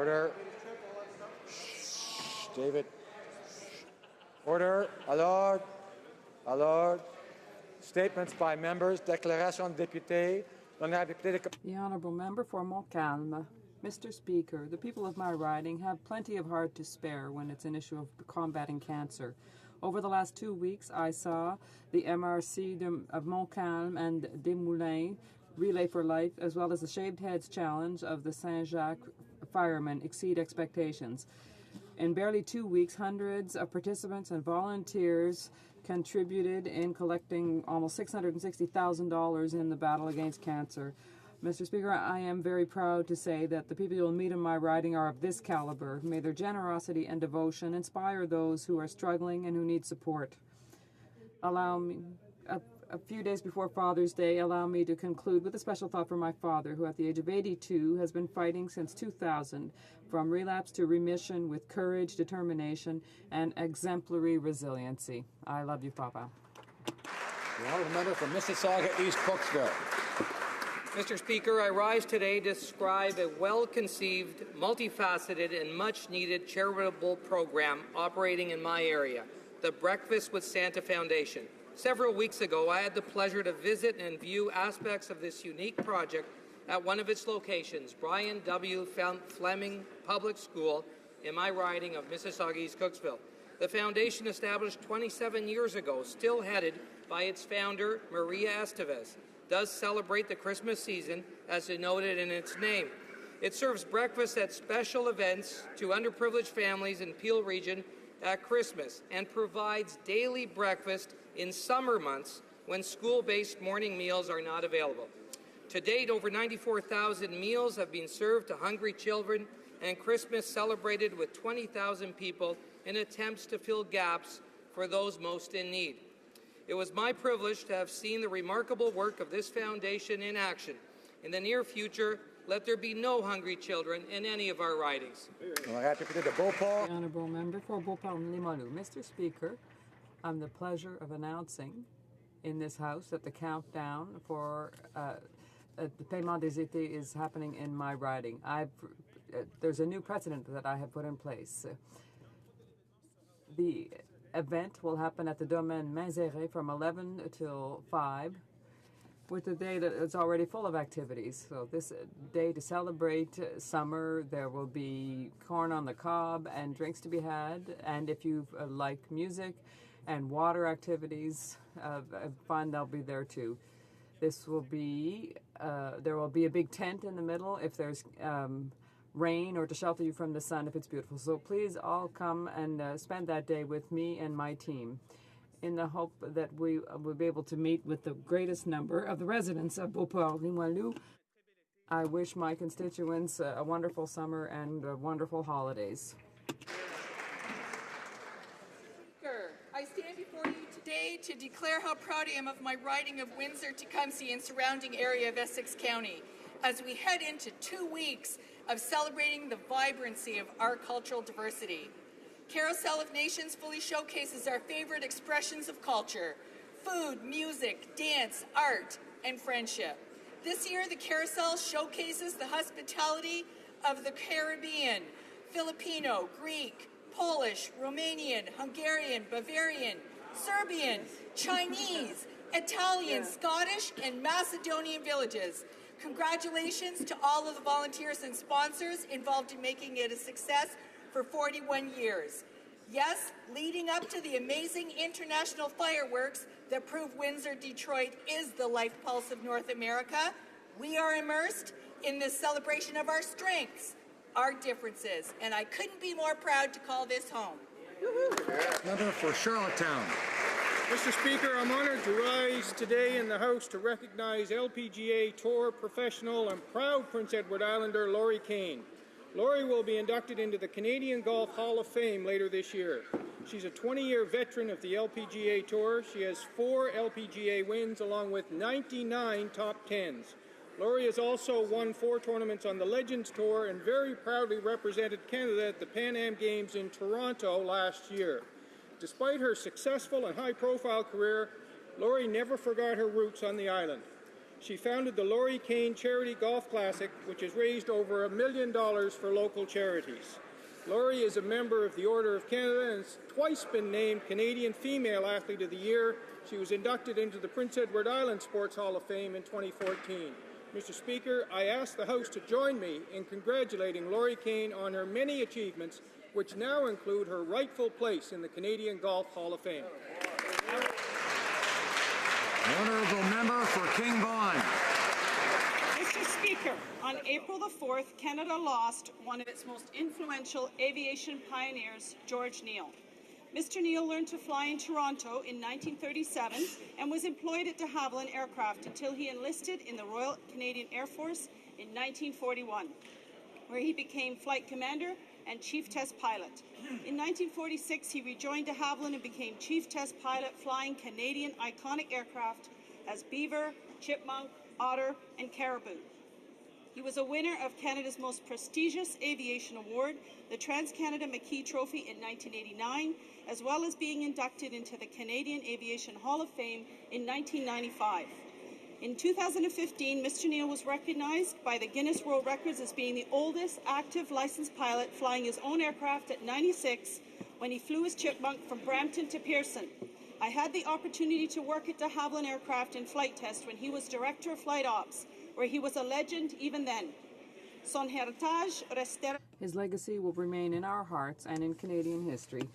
Order. Shh, David. Order. Alors. Alors. Statements by members. Déclaration de député. The Honourable Member for Montcalm. Mr. Speaker, the people of my riding have plenty of heart to spare when it's an issue of combating cancer. Over the last 2 weeks, I saw the MRC of Montcalm and Desmoulins Relay for Life, as well as the Shaved Heads Challenge of the Saint-Jacques firemen exceed expectations. In barely 2 weeks, hundreds of participants and volunteers contributed in collecting almost $660,000 in the battle against cancer. Mr. Speaker, I am very proud to say that the people you will meet in my riding are of this caliber. May their generosity and devotion inspire those who are struggling and who need support. Allow me, a few days before Father's Day, allow me to conclude with a special thought for my father, who at the age of 82 has been fighting since 2000, from relapse to remission with courage, determination, and exemplary resiliency. I love you, Papa. The Honourable Member for Mississauga East Cooksville. Mr. Speaker, I rise today to describe a well-conceived, multifaceted, and much-needed charitable program operating in my area, the Breakfast with Santa Foundation. Several weeks ago, I had the pleasure to visit and view aspects of this unique project at one of its locations, Brian W. Fleming Public School in my riding of Mississauga East Cooksville. The foundation, established 27 years ago, still headed by its founder, Maria Estevez, does celebrate the Christmas season, as denoted in its name. It serves breakfast at special events to underprivileged families in Peel Region at Christmas and provides daily breakfast in summer months when school-based morning meals are not available. To date, over 94,000 meals have been served to hungry children, and Christmas celebrated with 20,000 people in attempts to fill gaps for those most in need. It was my privilege to have seen the remarkable work of this foundation in action. In the near future, let there be no hungry children in any of our ridings. The Honourable Member for Beauport-Limoilou. Mr. Speaker, I have the pleasure of announcing in this House that the countdown for the Paiement des Étés is happening in my riding. There's a new precedent that I have put in place. The event will happen at the Domaine Maizeret from 11 till 5, with a day that is already full of activities. So this day to celebrate summer, there will be corn on the cob and drinks to be had. And if you like music and water activities, fun, they'll be there too. This will be, there will be a big tent in the middle if there's rain, or to shelter you from the sun if it's beautiful. So please all come and spend that day with me and my team, in the hope that we will be able to meet with the greatest number of the residents of Beauport-Limoilou. I wish my constituents a wonderful summer and wonderful holidays. Speaker, I stand before you today to declare how proud I am of my riding of Windsor-Tecumseh and surrounding area of Essex County, as we head into 2 weeks of celebrating the vibrancy of our cultural diversity. Carousel of Nations fully showcases our favorite expressions of culture: food, music, dance, art, and friendship. This year, the Carousel showcases the hospitality of the Caribbean: Filipino, Greek, Polish, Romanian, Hungarian, Bavarian, Serbian, Chinese, Italian, Scottish, and Macedonian villages. Congratulations to all of the volunteers and sponsors involved in making it a success for 41 years. Yes, leading up to the amazing international fireworks that prove Windsor, Detroit is the life pulse of North America, we are immersed in this celebration of our strengths, our differences, and I couldn't be more proud to call this home. Member for Charlottetown. Mr. Speaker, I'm honoured to rise today in the House to recognise LPGA Tour professional and proud Prince Edward Islander Laurie Kane. Laurie will be inducted into the Canadian Golf Hall of Fame later this year. She's a 20-year veteran of the LPGA Tour. She has 4 LPGA wins along with 99 top 10s. Laurie has also won 4 tournaments on the Legends Tour and very proudly represented Canada at the Pan Am Games in Toronto last year. Despite her successful and high-profile career, Laurie never forgot her roots on the island. She founded the Laurie Kane Charity Golf Classic, which has raised over $1 million for local charities. Laurie is a member of the Order of Canada and has twice been named Canadian Female Athlete of the Year. She was inducted into the Prince Edward Island Sports Hall of Fame in 2014. Mr. Speaker, I ask the House to join me in congratulating Laurie Kane on her many achievements, which now include her rightful place in the Canadian Golf Hall of Fame. Honourable Member for King Vaughan. Mr. Speaker, on April the 4th, Canada lost one of its most influential aviation pioneers, George Neal. Mr. Neal learned to fly in Toronto in 1937 and was employed at de Havilland Aircraft until he enlisted in the Royal Canadian Air Force in 1941, where he became flight commander and chief test pilot. In 1946, he rejoined de Havilland and became chief test pilot, flying Canadian iconic aircraft as Beaver, Chipmunk, Otter, and Caribou. He was a winner of Canada's most prestigious aviation award, the Trans-Canada McKee Trophy in 1989, as well as being inducted into the Canadian Aviation Hall of Fame in 1995. In 2015, Mr. Neal was recognized by the Guinness World Records as being the oldest active licensed pilot flying his own aircraft at 96 when he flew his Chipmunk from Brampton to Pearson. I had the opportunity to work at de Havilland Aircraft in flight test when he was Director of Flight Ops, where he was a legend even then. Son heritage restera. His legacy will remain in our hearts and in Canadian history.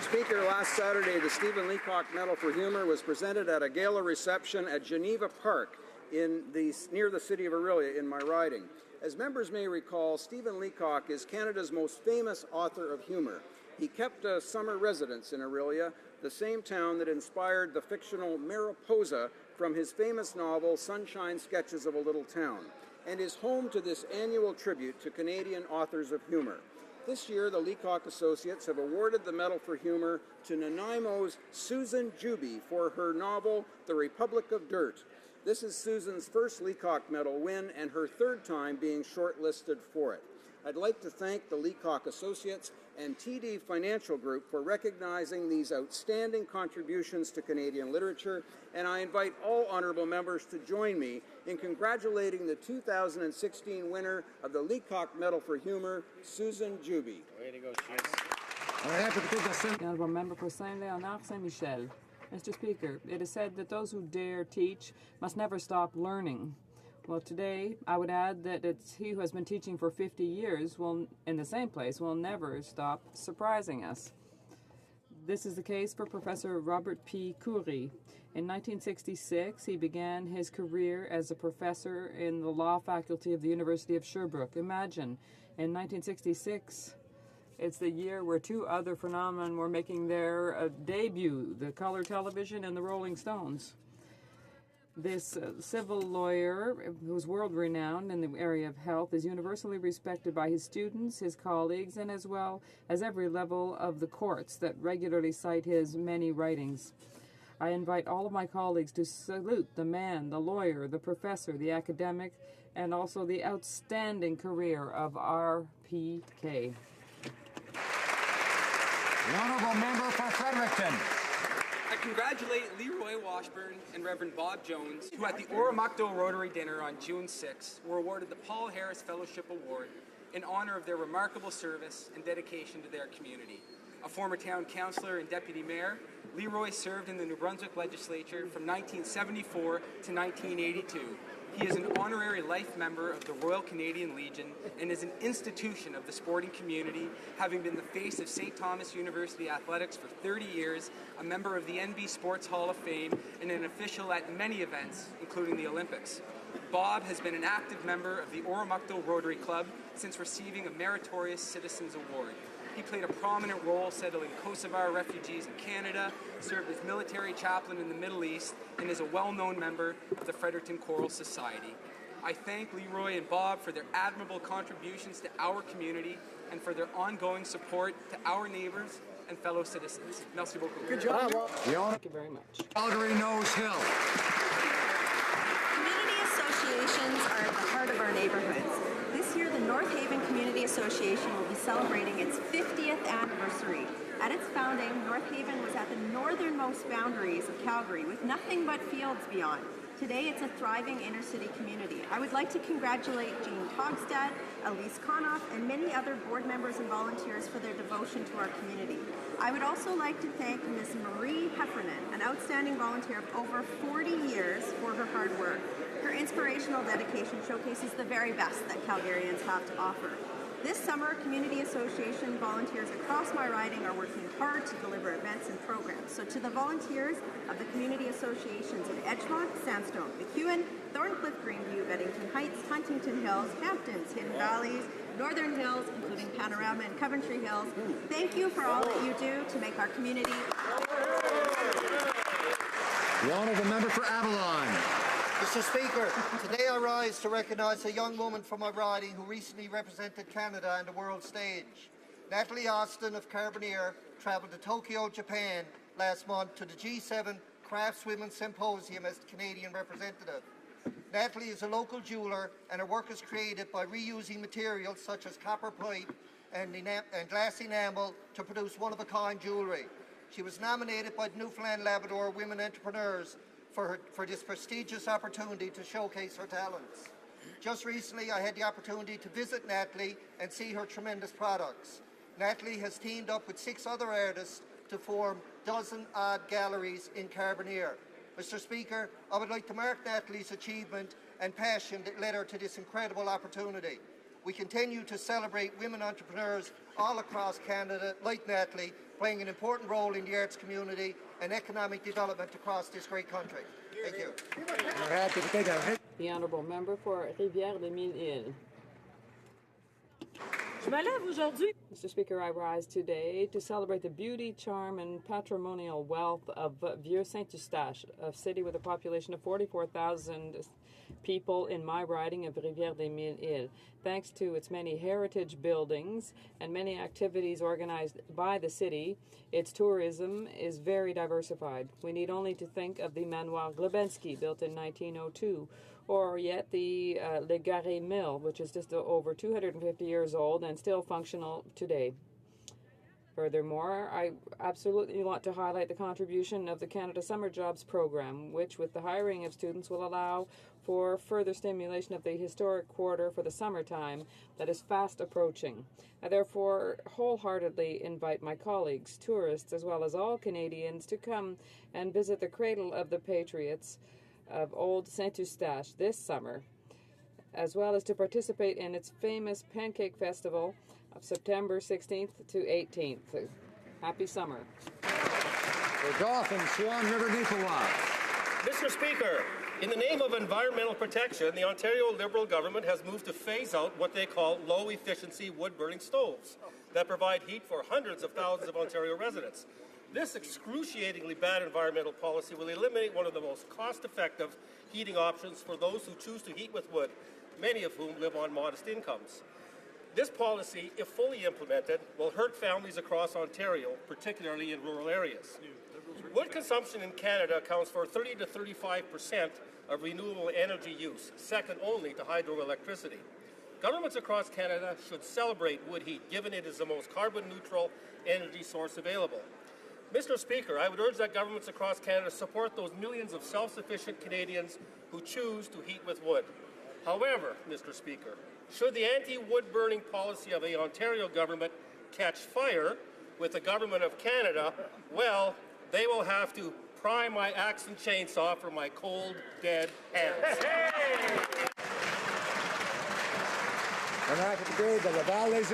Speaker, last Saturday, the Stephen Leacock Medal for Humour was presented at a gala reception at Geneva Park near the city of Orillia in my riding. As members may recall, Stephen Leacock is Canada's most famous author of humour. He kept a summer residence in Orillia, the same town that inspired the fictional Mariposa from his famous novel Sunshine Sketches of a Little Town, and is home to this annual tribute to Canadian authors of humour. This year, the Leacock Associates have awarded the Medal for Humour to Nanaimo's Susan Juby for her novel The Republic of Dirt. This is Susan's first Leacock Medal win and her third time being shortlisted for it. I'd like to thank the Leacock Associates and TD Financial Group for recognizing these outstanding contributions to Canadian literature, and I invite all honourable members to join me in congratulating the 2016 winner of the Leacock Medal for Humour, Susan Juby. Way to go, Susan. The Honourable Member for Saint-Léonard Saint-Michel. Mr. Speaker, it is said that those who dare teach must never stop learning. Well, today, I would add that it's he who has been teaching for 50 years in the same place will never stop surprising us. This is the case for Professor Robert P. Coury. In 1966, he began his career as a professor in the law faculty of the University of Sherbrooke. Imagine, in 1966, it's the year where two other phenomena were making their debut, the color television and the Rolling Stones. This civil lawyer, who's world-renowned in the area of health, is universally respected by his students, his colleagues, and as well as every level of the courts that regularly cite his many writings. I invite all of my colleagues to salute the man, the lawyer, the professor, the academic, and also the outstanding career of RPK. The Honourable Member for Fredericton. I congratulate Leroy Washburn and Reverend Bob Jones, who at the Oromocto Rotary Dinner on June 6 were awarded the Paul Harris Fellowship Award in honor of their remarkable service and dedication to their community. A former town councillor and deputy mayor, Leroy served in the New Brunswick legislature from 1974 to 1982. He is an honorary life member of the Royal Canadian Legion and is an institution of the sporting community, having been the face of St. Thomas University Athletics for 30 years, a member of the NB Sports Hall of Fame, and an official at many events, including the Olympics. Bob has been an active member of the Oromocto Rotary Club since receiving a Meritorious Citizens Award. He played a prominent role settling Kosovar refugees in Canada, served as military chaplain in the Middle East, and is a well-known member of the Fredericton Choral Society. I thank Leroy and Bob for their admirable contributions to our community and for their ongoing support to our neighbours and fellow citizens. Merci beaucoup. Good job. Thank you very much. Calgary Nose Hill. Community associations are at the heart of our neighborhoods. This year, the North Haven Community Association will be celebrating its 50th anniversary. At its founding, North Haven was at the northernmost boundaries of Calgary with nothing but fields beyond. Today, it's a thriving inner-city community. I would like to congratulate Jean Togstad, Elise Konoff, and many other board members and volunteers for their devotion to our community. I would also like to thank Ms. Marie Heffernan, an outstanding volunteer of over 40 years, for her hard work. Her inspirational dedication showcases the very best that Calgarians have to offer. This summer, community association volunteers across my riding are working hard to deliver events and programs. So to the volunteers of the community associations in Edgemont, Sandstone, McEwen, Thorncliffe, Greenview, Beddington Heights, Huntington Hills, Hamptons, Hidden Valleys, Northern Hills, including Panorama and Coventry Hills, thank you for all that you do to make our community. The honourable member for Avalon. Mr. Speaker, today I rise to recognise a young woman from my riding who recently represented Canada on the world stage. Natalie Austin of Carbonear travelled to Tokyo, Japan last month to the G7 Craftswomen Symposium as the Canadian representative. Natalie is a local jeweller, and her work is created by reusing materials such as copper pipe and glass enamel to produce one-of-a-kind jewellery. She was nominated by the Newfoundland Labrador Women Entrepreneurs for this prestigious opportunity to showcase her talents. Just recently, I had the opportunity to visit Natalie and see her tremendous products. Natalie has teamed up with 6 other artists to form dozen-odd galleries in Carbonear. Mr. Speaker, I would like to mark Natalie's achievement and passion that led her to this incredible opportunity. We continue to celebrate women entrepreneurs all across Canada, like Natalie, playing an important role in the arts community and economic development across this great country. Thank you. The honourable member for Rivière-des-Mille-Îles. Mr. Speaker, I rise today to celebrate the beauty, charm, and patrimonial wealth of Vieux-Saint-Eustache, a city with a population of 44,000 people in my riding of Rivière-des-Mille-Îles. Thanks to its many heritage buildings and many activities organized by the city, its tourism is very diversified. We need only to think of the Manoir Glebensky, built in 1902, or yet the Le Garret Mill, which is just over 250 years old and still functional today. Furthermore, I absolutely want to highlight the contribution of the Canada Summer Jobs Program, which, with the hiring of students, will allow for further stimulation of the historic quarter for the summertime that is fast approaching. I therefore wholeheartedly invite my colleagues, tourists, as well as all Canadians to come and visit the cradle of the Patriots of Old Saint-Eustache this summer, as well as to participate in its famous Pancake Festival of September 16th to 18th. Happy summer. For Dauphin, Swan River, Nipawak. Mr. Speaker, in the name of environmental protection, the Ontario Liberal government has moved to phase out what they call low-efficiency wood-burning stoves that provide heat for hundreds of thousands of Ontario residents. This excruciatingly bad environmental policy will eliminate one of the most cost-effective heating options for those who choose to heat with wood, many of whom live on modest incomes. This policy, if fully implemented, will hurt families across Ontario, particularly in rural areas. Wood consumption in Canada accounts for 30 to 35% of renewable energy use, second only to hydroelectricity. Governments across Canada should celebrate wood heat, given it is the most carbon-neutral energy source available. Mr. Speaker, I would urge that governments across Canada support those millions of self-sufficient Canadians who choose to heat with wood. However, Mr. Speaker, should the anti-wood burning policy of the Ontario government catch fire with the government of Canada, well, they will have to pry my axe and chainsaw from my cold, dead hands.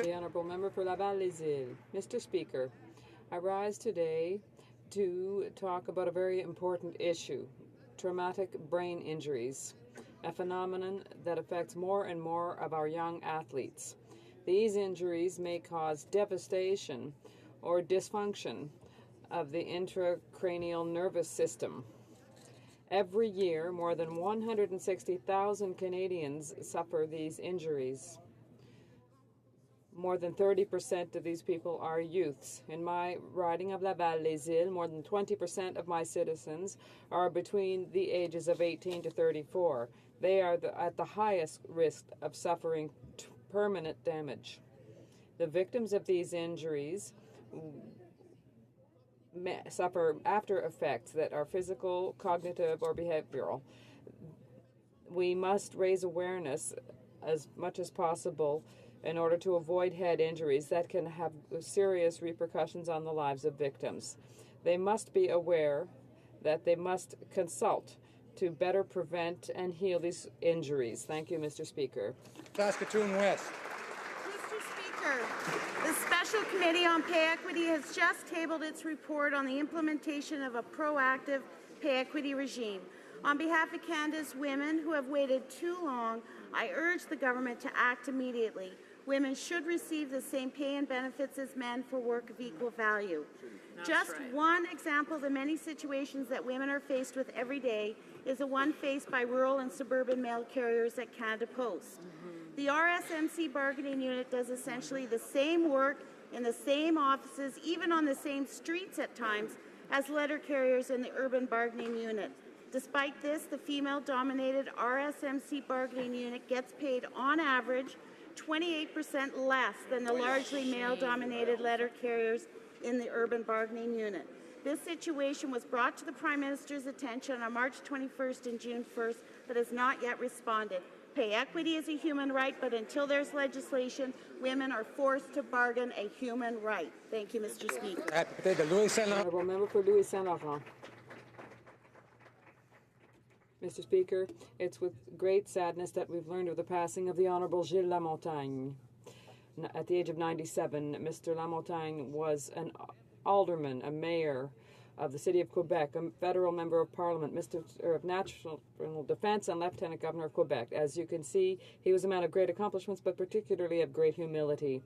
The honourable member for Laval-les-Îles. Mr. Speaker, I rise today to talk about a very important issue, traumatic brain injuries, a phenomenon that affects more and more of our young athletes. These injuries may cause devastation or dysfunction of the intracranial nervous system. Every year, more than 160,000 Canadians suffer these injuries. More than 30% of these people are youths. In my riding of Laval-les-Îles, more than 20% of my citizens are between the ages of 18 to 34. They are at the highest risk of suffering permanent damage. The victims of these injuries suffer after effects that are physical, cognitive, or behavioral. We must raise awareness as much as possible in order to avoid head injuries that can have serious repercussions on the lives of victims. They must be aware that they must consult to better prevent and heal these injuries. Thank you, Mr. Speaker. Saskatoon West. Mr. Speaker, the Special Committee on Pay Equity has just tabled its report on the implementation of a proactive pay equity regime. On behalf of Canada's women who have waited too long, I urge the government to act immediately. Women should receive the same pay and benefits as men for work of equal value. Just one example of the many situations that women are faced with every day is the one faced by rural and suburban mail carriers at Canada Post. The RSMC bargaining unit does essentially the same work in the same offices, even on the same streets at times, as letter carriers in the urban bargaining unit. Despite this, the female-dominated RSMC bargaining unit gets paid, on average, 28% less than the largely male-dominated letter carriers in the urban bargaining unit. This situation was brought to the Prime Minister's attention on March 21st and June 1st, but has not yet responded. Pay equity is a human right, but until there's legislation, women are forced to bargain a human right. Thank you, Mr. Speaker. Honourable Member for Louis Saint Laurent. Mr. Speaker, it's with great sadness that we've learned of the passing of the Honourable Gilles Lamontagne. At the age of 97, Mr. Lamontagne was an alderman, a mayor of the City of Quebec, a federal member of Parliament, Minister of National Defence, and Lieutenant Governor of Quebec. As you can see, he was a man of great accomplishments, but particularly of great humility.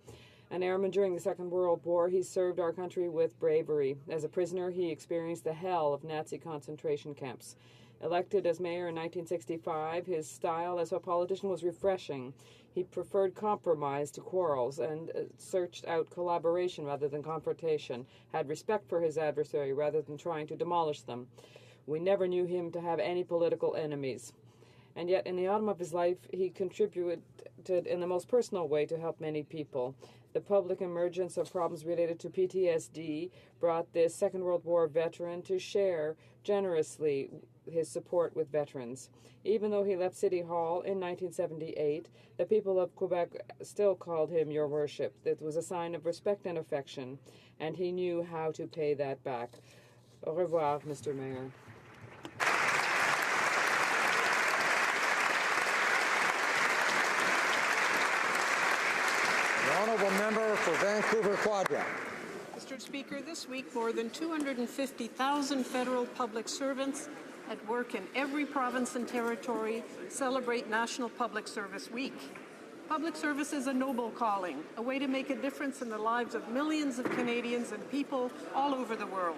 An airman during the Second World War, he served our country with bravery. As a prisoner, he experienced the hell of Nazi concentration camps. Elected as mayor in 1965, his style as a politician was refreshing. He preferred compromise to quarrels and searched out collaboration rather than confrontation, had respect for his adversary rather than trying to demolish them. We never knew him to have any political enemies. And yet, in the autumn of his life, he contributed in the most personal way to help many people. The public emergence of problems related to PTSD brought this Second World War veteran to share generously his support with veterans. Even though he left City Hall in 1978, the people of Quebec still called him Your Worship. It was a sign of respect and affection, and he knew how to pay that back. Au revoir, Mr. Mayor. The Honourable Member for Vancouver Quadra. Mr. Speaker, this week more than 250,000 federal public servants at work in every province and territory celebrate National Public Service Week. Public service is a noble calling, a way to make a difference in the lives of millions of Canadians and people all over the world.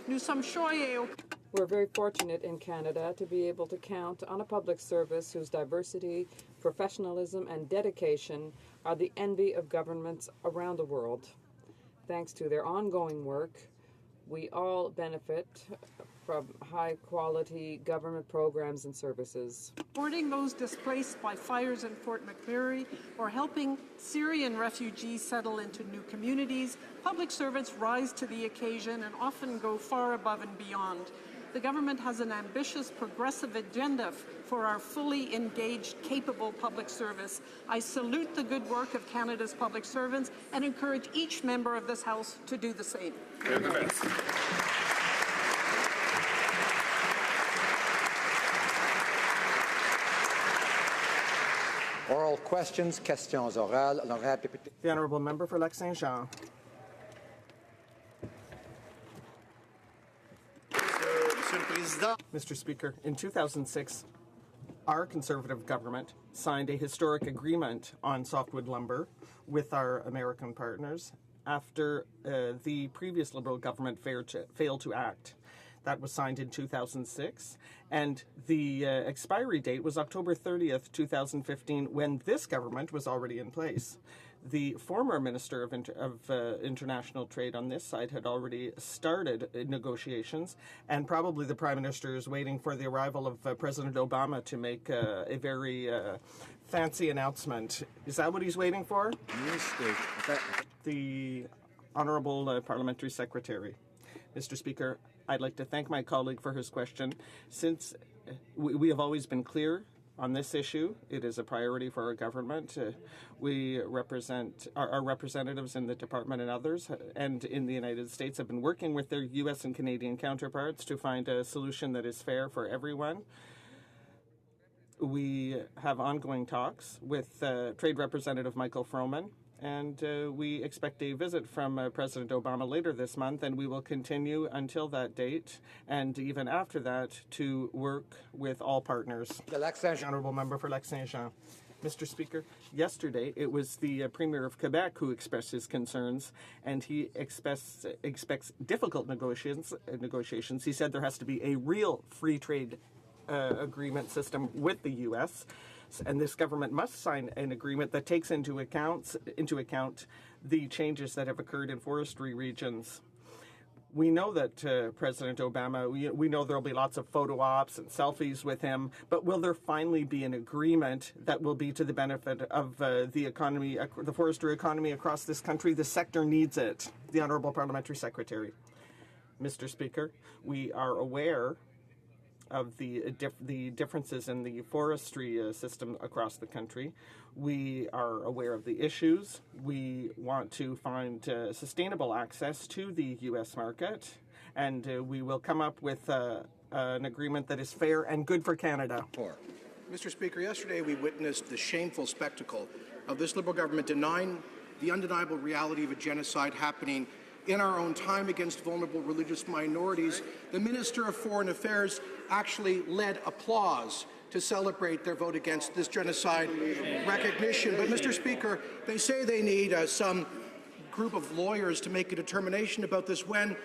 Nous sommes choyés. We're very fortunate in Canada to be able to count on a public service whose diversity, professionalism, and dedication are the envy of governments around the world. Thanks to their ongoing work, we all benefit from high-quality government programs and services. Supporting those displaced by fires in Fort McMurray or helping Syrian refugees settle into new communities, public servants rise to the occasion and often go far above and beyond. The government has an ambitious, progressive agenda for our fully engaged, capable public service. I salute the good work of Canada's public servants and encourage each member of this House to do the same. Oral questions, questions orales. The Honourable Member for Lac-Saint-Jean. Mr. Speaker, in 2006, our Conservative government signed a historic agreement on softwood lumber with our American partners after the previous Liberal government failed to act. That was signed in 2006, and the expiry date was October 30th, 2015, when this government was already in place. The former Minister of International Trade on this side had already started negotiations, and probably the Prime Minister is waiting for the arrival of President Obama to make a very fancy announcement. Is that what he's waiting for? The Honourable Parliamentary Secretary. Mr. Speaker, I'd like to thank my colleague for his question. Since we have always been clear on this issue. It is a priority for our government. We represent our representatives in the department and others, and in the United States, have been working with their U.S. and Canadian counterparts to find a solution that is fair for everyone. We have ongoing talks with Trade Representative Michael Froman, and we expect a visit from President Obama later this month, and we will continue until that date and even after that to work with all partners. The Honourable Member for Lac-Saint-Jean. Mr. Speaker, yesterday it was the Premier of Quebec who expressed his concerns, and he expects difficult negotiations. He said there has to be a real free trade agreement system with the U.S., and this government must sign an agreement that takes into account the changes that have occurred in forestry regions. We know that President Obama, we know there will be lots of photo ops and selfies with him, but will there finally be an agreement that will be to the benefit of the economy, the forestry economy across this country? The sector needs it. The Honourable Parliamentary Secretary. Mr. Speaker, we are aware of the differences in the forestry system across the country. We are aware of the issues. We want to find sustainable access to the U.S. market, and we will come up with an agreement that is fair and good for Canada. Mr. Speaker, yesterday we witnessed the shameful spectacle of this Liberal government denying the undeniable reality of a genocide happening in our own time against vulnerable religious minorities. The Minister of Foreign Affairs actually led applause to celebrate their vote against this genocide recognition. But, Mr. Speaker, they say they need some group of lawyers to make a determination about this when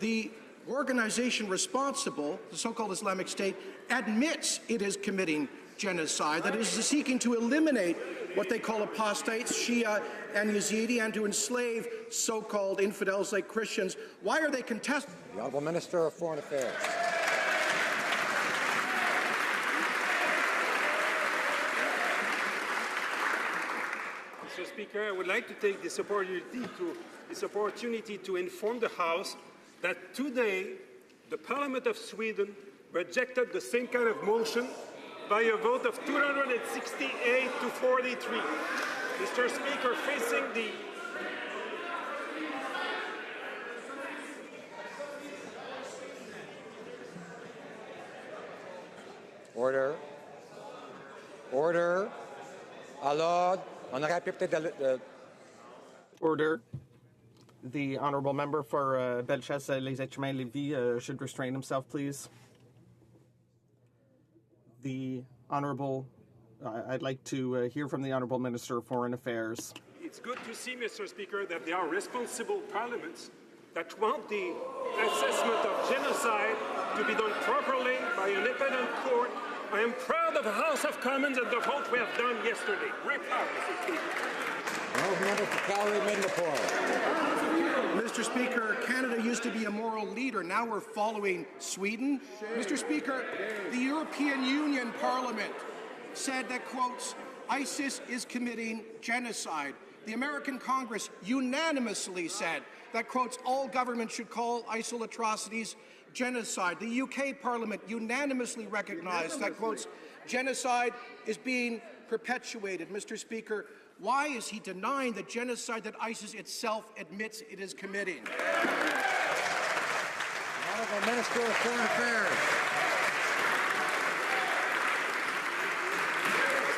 the organization responsible, the so-called Islamic State, admits it is committing genocide, that it is seeking to eliminate what they call apostates, Shia and Yazidi, and to enslave so-called infidels like Christians. Why are they contesting? The Honourable Minister of Foreign Affairs. Mr. Speaker, I would like to take this opportunity to inform the House that today the Parliament of Sweden rejected the same kind of motion by a vote of 268 to 43. Mr. Speaker, facing the Order. Order. Alors, on aurait pu peut-être... Order. The Honourable Member for Bellechasse, Les Êtres-Humains, Lévis should restrain himself, please. The Honourable, I'd like to hear from the Honourable Minister of Foreign Affairs. It's good to see, Mr. Speaker, that there are responsible parliaments that want the assessment of genocide to be done properly by an independent court. I am proud of the House of Commons and the vote we have done yesterday. Very proud, Mr. Speaker. Member for Calgary Midnapore. Mr. Speaker, Canada used to be a moral leader. Now we're following Sweden. Mr. Speaker, the European Union Parliament said that, quotes, ISIS is committing genocide. The American Congress unanimously said that, quotes, all governments should call ISIL atrocities genocide. The UK Parliament unanimously recognized that, quotes, genocide is being perpetuated. Mr. Speaker, why is he denying the genocide that ISIS itself admits it is committing? Honourable Minister of Foreign Affairs.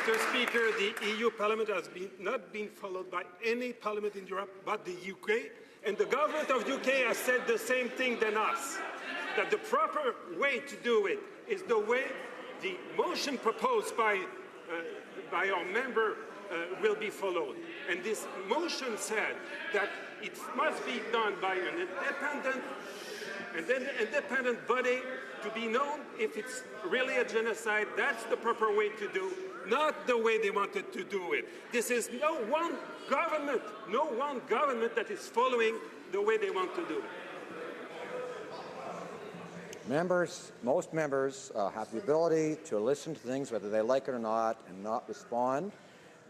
Mr. Speaker, the EU Parliament has not been followed by any parliament in Europe but the UK, and the government of UK has said the same thing than us, that the proper way to do it is the way the motion proposed by our member will be followed. And this motion said that it must be done by an independent body to be known if it's really a genocide. That's the proper way to do, not the way they wanted to do it. This is no one government that is following the way they want to do it. Members, most members have the ability to listen to things whether they like it or not and not respond.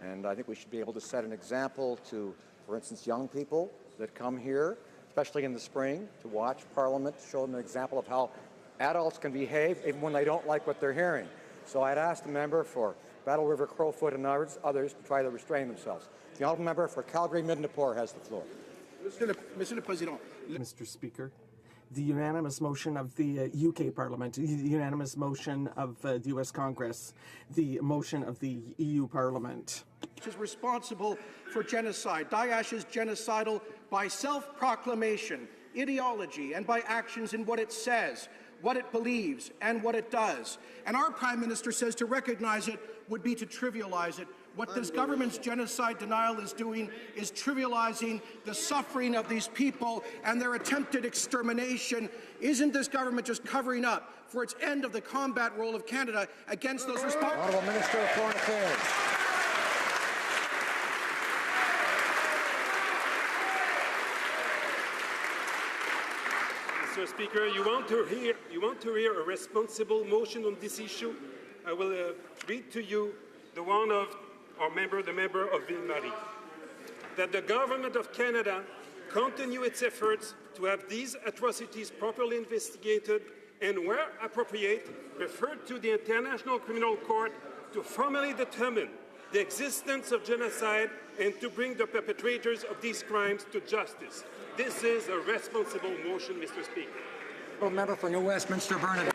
And I think we should be able to set an example to, for instance, young people that come here, especially in the spring, to watch Parliament, show them an example of how adults can behave even when they don't like what they're hearing. So I'd ask the member for Battle River, Crowfoot, and others to try to restrain themselves. The honourable member for Calgary Mid-Napore has the floor. Mr. Speaker, the unanimous motion of the UK Parliament, the unanimous motion of the US Congress, the motion of the EU Parliament. Which is responsible for genocide. Daesh is genocidal by self-proclamation, ideology, and by actions in what it says, what it believes, and what it does. And our Prime Minister says to recognize it would be to trivialize it. What this government's genocide denial is doing is trivializing the suffering of these people and their attempted extermination. Isn't this government just covering up for its end of the combat role of Canada against those responsible? Honourable Minister of Foreign Affairs. Mr. Speaker, you want to hear a responsible motion on this issue? I will read to you the one of our member, the member of Ville-Marie. That the Government of Canada continue its efforts to have these atrocities properly investigated and, where appropriate, referred to the International Criminal Court to formally determine the existence of genocide and to bring the perpetrators of these crimes to justice. This is a responsible motion, Mr. Speaker. Honourable member for New Westminster, Burnaby.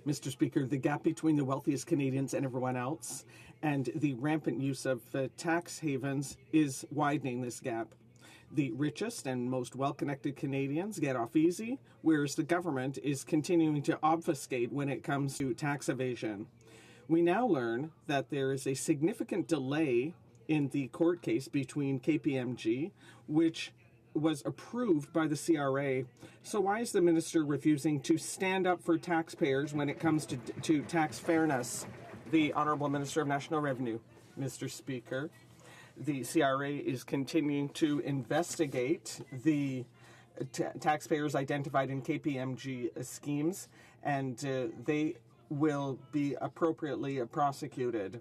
Mr. Speaker, the gap between the wealthiest Canadians and everyone else and the rampant use of tax havens is widening this gap. The richest and most well-connected Canadians get off easy, whereas the government is continuing to obfuscate when it comes to tax evasion. We now learn that there is a significant delay in the court case between KPMG, which was approved by the CRA. So why is the minister refusing to stand up for taxpayers when it comes to tax fairness? The Honourable Minister of National Revenue. Mr. Speaker, the CRA is continuing to investigate the taxpayers identified in KPMG schemes, and they will be appropriately prosecuted.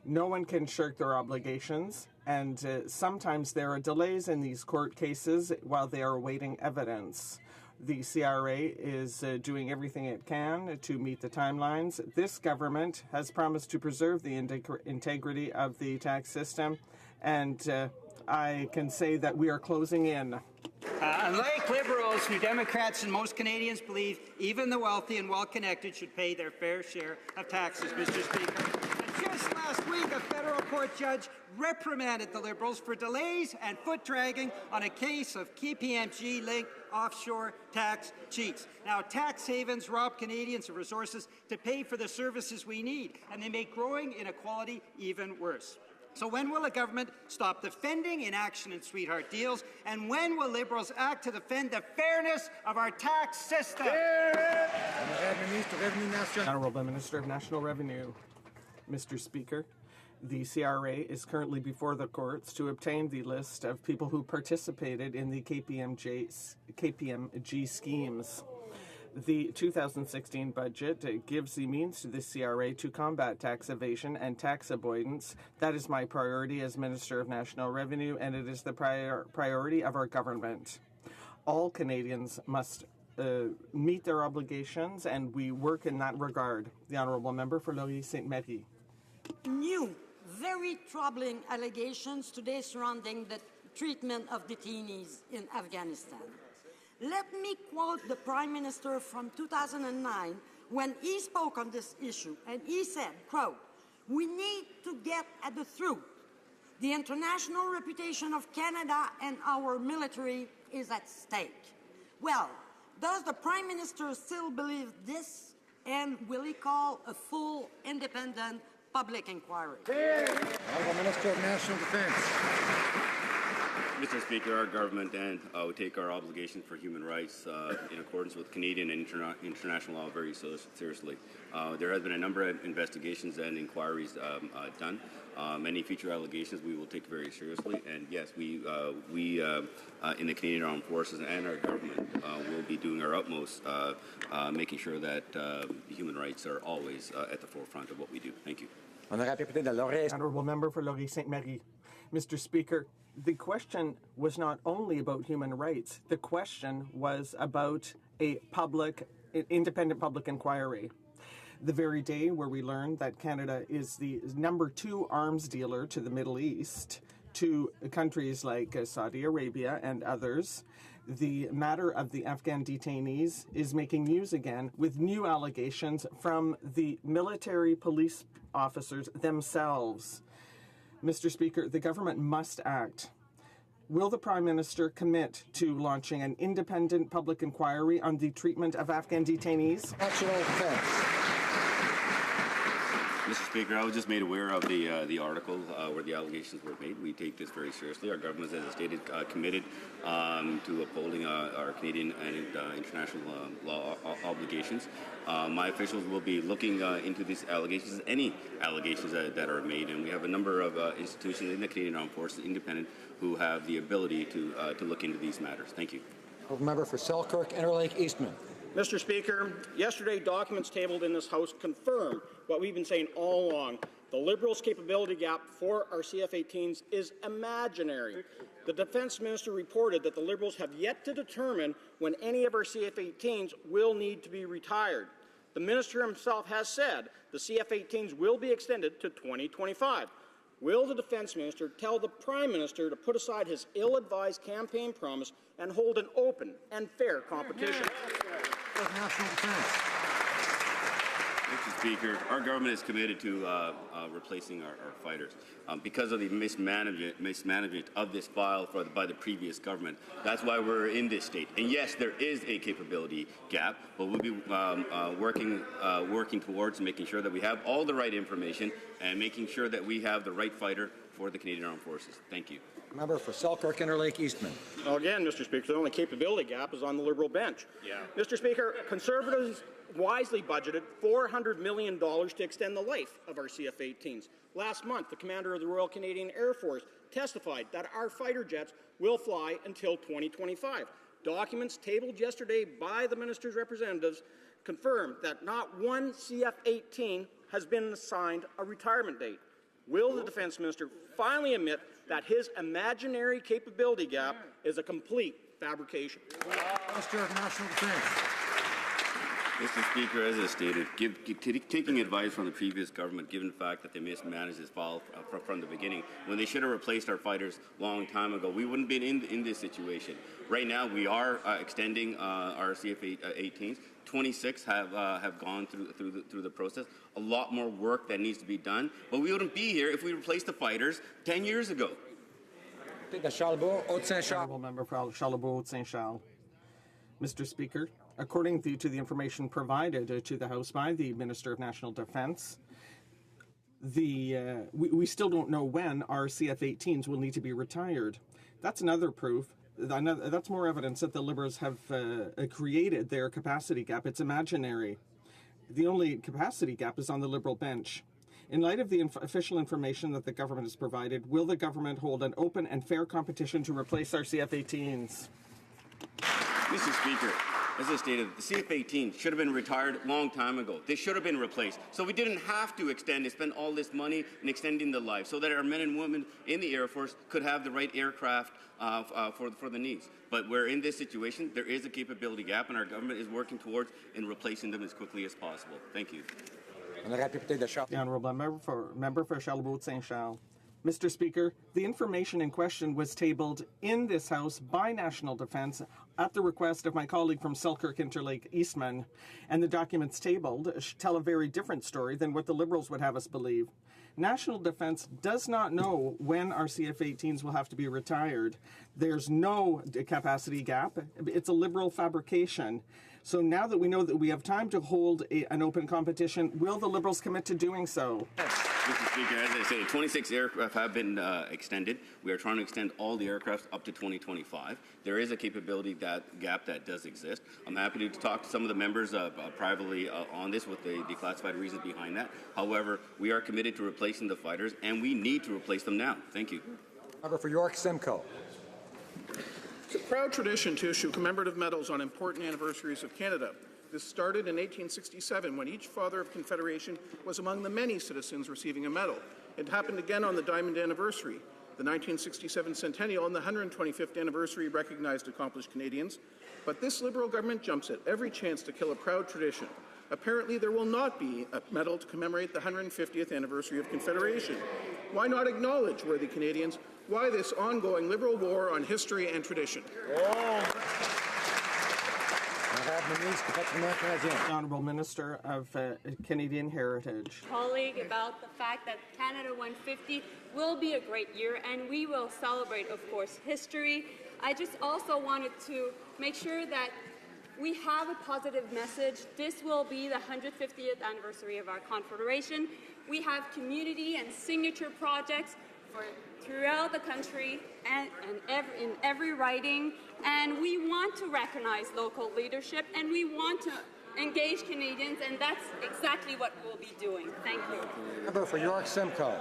No one can shirk their obligations, and sometimes there are delays in these court cases while they are awaiting evidence. The CRA is doing everything it can to meet the timelines. This government has promised to preserve the integrity of the tax system, and I can say that we are closing in. Unlike Liberals, New Democrats and most Canadians believe even the wealthy and well-connected should pay their fair share of taxes, Mr. Speaker. Just last week, a federal court judge reprimanded the Liberals for delays and foot-dragging on a case of KPMG-linked offshore tax cheats. Now, tax havens rob Canadians of resources to pay for the services we need, and they make growing inequality even worse. So when will the government stop defending inaction and sweetheart deals, and when will Liberals act to defend the fairness of our tax system? Honourable Minister of National Revenue. Mr. Speaker, the CRA is currently before the courts to obtain the list of people who participated in the KPMG schemes. The 2016 budget gives the means to the CRA to combat tax evasion and tax avoidance. That is my priority as Minister of National Revenue, and it is the priority of our government. All Canadians must meet their obligations, and we work in that regard. The Honourable Member for Laurier-Sainte-Marie. New, very troubling allegations today surrounding the treatment of detainees in Afghanistan. Let me quote the Prime Minister from 2009 when he spoke on this issue, and he said, quote, "We need to get at the truth. The international reputation of Canada and our military is at stake." Well, does the Prime Minister still believe this, and will he call a full, independent public inquiry? Honourable Minister of National Defence. Mr. Speaker, our government and we take our obligation for human rights in accordance with Canadian and international law very seriously. There has been a number of investigations and inquiries done. Many future allegations we will take very seriously, and yes, we in the Canadian Armed Forces and our government will be doing our utmost, making sure that human rights are always at the forefront of what we do. Thank you. Honourable Member for Laurier-Sainte-Marie. Mr. Speaker, the question was not only about human rights. The question was about independent public inquiry. The very day where we learned that Canada is the #2 arms dealer to the Middle East, to countries like Saudi Arabia and others, the matter of the Afghan detainees is making news again with new allegations from the military police officers themselves. Mr. Speaker, the government must act. Will the Prime Minister commit to launching an independent public inquiry on the treatment of Afghan detainees? National Defense. Mr. Speaker, I was just made aware of the article where the allegations were made. We take this very seriously. Our government, as I stated, committed to upholding our Canadian and international law obligations. My officials will be looking into these allegations, any allegations that are made, and we have a number of institutions in the Canadian Armed Forces, independent, who have the ability to look into these matters. Thank you. Member for Selkirk, Interlake, Eastman. Mr. Speaker, yesterday documents tabled in this House confirm what we've been saying all along. The Liberals' capability gap for our CF-18s is imaginary. The Defence Minister reported that the Liberals have yet to determine when any of our CF-18s will need to be retired. The Minister himself has said the CF-18s will be extended to 2025. Will the Defence Minister tell the Prime Minister to put aside his ill-advised campaign promise and hold an open and fair competition? National Defense. Mr. Speaker, our government is committed to replacing our fighters. Because of the mismanagement of this file by the previous government, that's why we're in this state. And yes, there is a capability gap, but we'll be working towards making sure that we have all the right information and making sure that we have the right fighter for the Canadian Armed Forces. Thank you. Member for Selkirk, Interlake, Eastman. Well, again, Mr. Speaker, the only capability gap is on the Liberal bench. Yeah. Mr. Speaker, Conservatives wisely budgeted $400 million to extend the life of our CF-18s. Last month, the commander of the Royal Canadian Air Force testified that our fighter jets will fly until 2025. Documents tabled yesterday by the minister's representatives confirm that not one CF-18 has been assigned a retirement date. Will the Defence Minister finally admit that his imaginary capability gap is a complete fabrication? Minister of National Defence. Mr. Speaker, as I stated, taking advice from the previous government, given the fact that they mismanaged this file from the beginning, when they should have replaced our fighters a long time ago, we wouldn't have been in this situation. Right now, we are extending our CF-18s. 26 have gone through the process. A lot more work that needs to be done, but we wouldn't be here if we replaced the fighters 10 years ago. Honourable Member for Charlebourg-Saint-Charles. Mr. Speaker, according to the information provided to the House by the Minister of National Defence, we still don't know when our CF-18s will need to be retired. That's another proof. That's more evidence that the Liberals have created their capacity gap. It's imaginary. The only capacity gap is on the Liberal bench. In light of the official information that the government has provided, will the government hold an open and fair competition to replace our CF-18s? Mr. Speaker, as I stated, the CF-18 should have been retired a long time ago. They should have been replaced. So we didn't have to extend and spend all this money in extending the life so that our men and women in the Air Force could have the right aircraft for the needs. But we're in this situation. There is a capability gap, and our government is working towards in replacing them as quickly as possible. Thank you. The Honourable Member for Charlebourg-Saint-Charles. Mr. Speaker, the information in question was tabled in this House by National Defence at the request of my colleague from Selkirk, Interlake, Eastman, and the documents tabled tell a very different story than what the Liberals would have us believe. National Defence does not know when our CF-18s will have to be retired. There's no capacity gap. It's a Liberal fabrication. So now that we know that we have time to hold an open competition, will the Liberals commit to doing so? Mr. Speaker, as I say, 26 aircraft have been extended. We are trying to extend all the aircraft up to 2025. There is a capability gap that does exist. I'm happy to talk to some of the members privately on this with the declassified reasons behind that. However, we are committed to replacing the fighters, and we need to replace them now. Thank you. Member for York Simcoe. It's a proud tradition to issue commemorative medals on important anniversaries of Canada. This started in 1867 when each Father of Confederation was among the many citizens receiving a medal. It happened again on the Diamond Anniversary. The 1967 centennial and the 125th anniversary recognized accomplished Canadians, but this Liberal government jumps at every chance to kill a proud tradition. Apparently, there will not be a medal to commemorate the 150th anniversary of Confederation. Why not acknowledge, worthy Canadians, why this ongoing Liberal war on history and tradition? The Honourable Minister of Canadian Heritage. Colleague about the fact that Canada 150 will be a great year, and we will celebrate, of course, history. I just also wanted to make sure that we have a positive message. This will be the 150th anniversary of our Confederation. We have community and signature projects throughout the country and in every riding, and we want to recognize local leadership, and we want to engage Canadians, and that's exactly what we'll be doing. Thank you. Member for York Simcoe.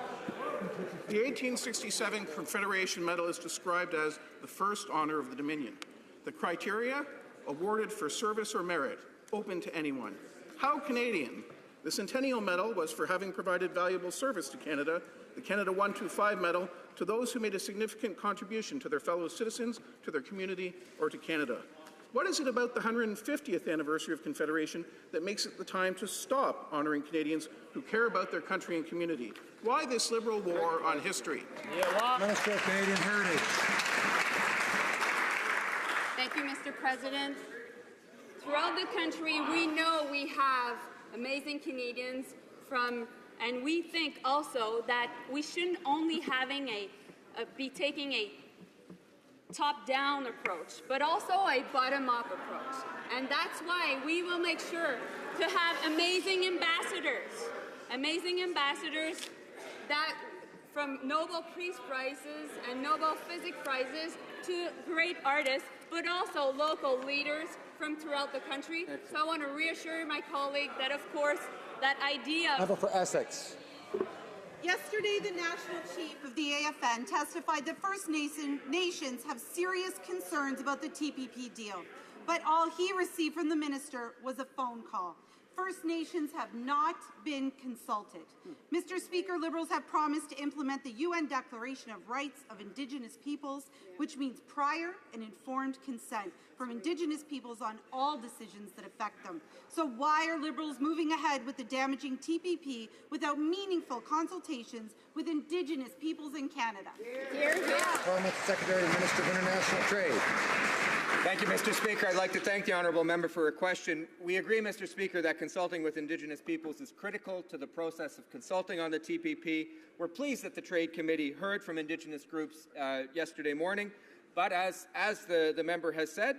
The 1867 Confederation Medal is described as the first honour of the Dominion. The criteria? Awarded for service or merit, open to anyone. How Canadian? The Centennial Medal was for having provided valuable service to Canada, the Canada 125 Medal to those who made a significant contribution to their fellow citizens, to their community, or to Canada. What is it about the 150th anniversary of Confederation that makes it the time to stop honouring Canadians who care about their country and community? Why this Liberal war on history? Minister of Canadian Heritage. Thank you, Mr. President. Throughout the country, we know we have amazing Canadians and we think also that we shouldn't only be taking a top-down approach, but also a bottom-up approach. And that's why we will make sure to have amazing ambassadors that from Nobel Peace Prizes and Nobel Physics Prizes to great artists, but also local leaders from throughout the country. So I want to reassure my colleague that, of course, that idea... Member for Essex. Yesterday, the National Chief of the AFN testified that First Nations have serious concerns about the TPP deal, but all he received from the minister was a phone call. First Nations have not been consulted. Mr. Speaker, Liberals have promised to implement the UN Declaration of Rights of Indigenous Peoples, which means prior and informed consent from Indigenous peoples on all decisions that affect them. So why are Liberals moving ahead with the damaging TPP without meaningful consultations with Indigenous peoples in Canada? Parliament Secretary and Minister of International Trade. Thank you, Mr. Speaker. I'd like to thank the honourable member for her question. We agree, Mr. Speaker, that consulting with Indigenous peoples is critical to the process of consulting on the TPP. We're pleased that the Trade Committee heard from Indigenous groups yesterday morning. But as the member has said,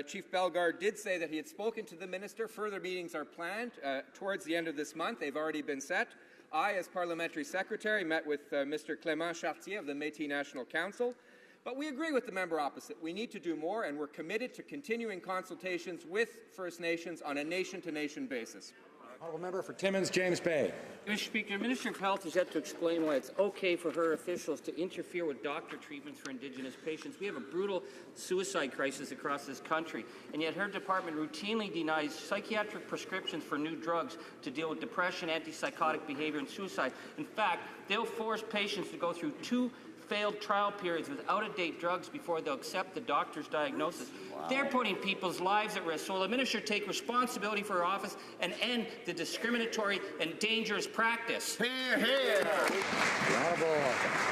Chief Bellegarde did say that he had spoken to the minister. Further meetings are planned towards the end of this month. They've already been set. I, as Parliamentary Secretary, met with Mr. Clément Chartier of the Métis National Council. But we agree with the member opposite. We need to do more, and we're committed to continuing consultations with First Nations on a nation-to-nation basis. Honourable Member for Timmins, James Bay. Mr. Speaker, the Minister of Health has yet to explain why it's okay for her officials to interfere with doctor treatments for Indigenous patients. We have a brutal suicide crisis across this country, and yet her department routinely denies psychiatric prescriptions for new drugs to deal with depression, antipsychotic behavior, and suicide. In fact, they'll force patients to go through 2 failed trial periods with out-of-date drugs before they'll accept the doctor's diagnosis. Wow. They're putting people's lives at risk. So will the minister take responsibility for her office and end the discriminatory and dangerous practice? Hear, hear. The Honourable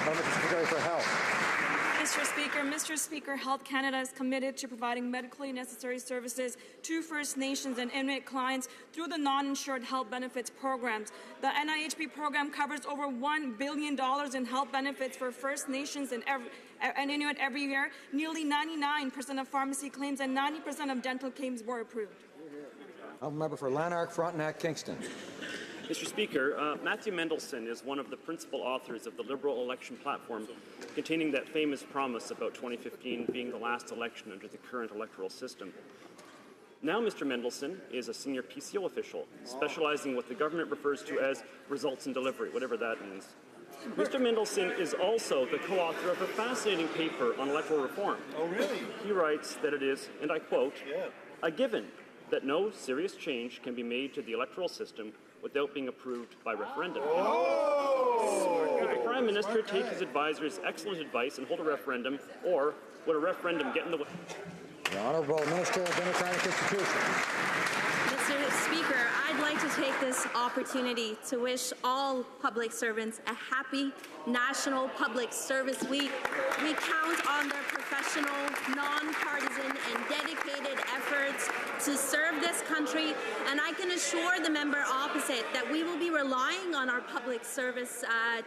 Parliamentary Secretary for Health. Mr. Speaker, Health Canada is committed to providing medically necessary services to First Nations and Inuit clients through the non-insured health benefits programs. The NIHB program covers over $1 billion in health benefits for First Nations and Inuit every year. Nearly 99% of pharmacy claims and 90% of dental claims were approved. Honourable Member for Lanark, Frontenac, Kingston. Mr. Speaker, Matthew Mendelson is one of the principal authors of the Liberal election platform containing that famous promise about 2015 being the last election under the current electoral system. Now Mr. Mendelson is a senior PCO official, specializing in what the government refers to as results and delivery, whatever that means. Mr. Mendelson is also the co-author of a fascinating paper on electoral reform. Oh, really? He writes that it is, and I quote, a given that no serious change can be made to the electoral system without being approved by referendum. To be frank, Prime Minister take his advisors' excellent advice and hold a referendum, or would a referendum get in the way? The Honourable Minister of Democratic Institutions. Mr. Speaker, I'd like to take this opportunity to wish all public servants a happy National Public Service Week. We count on their professional, non-partisan, and dedicated efforts to serve this country, and I can assure the member opposite that we will be relying on our public service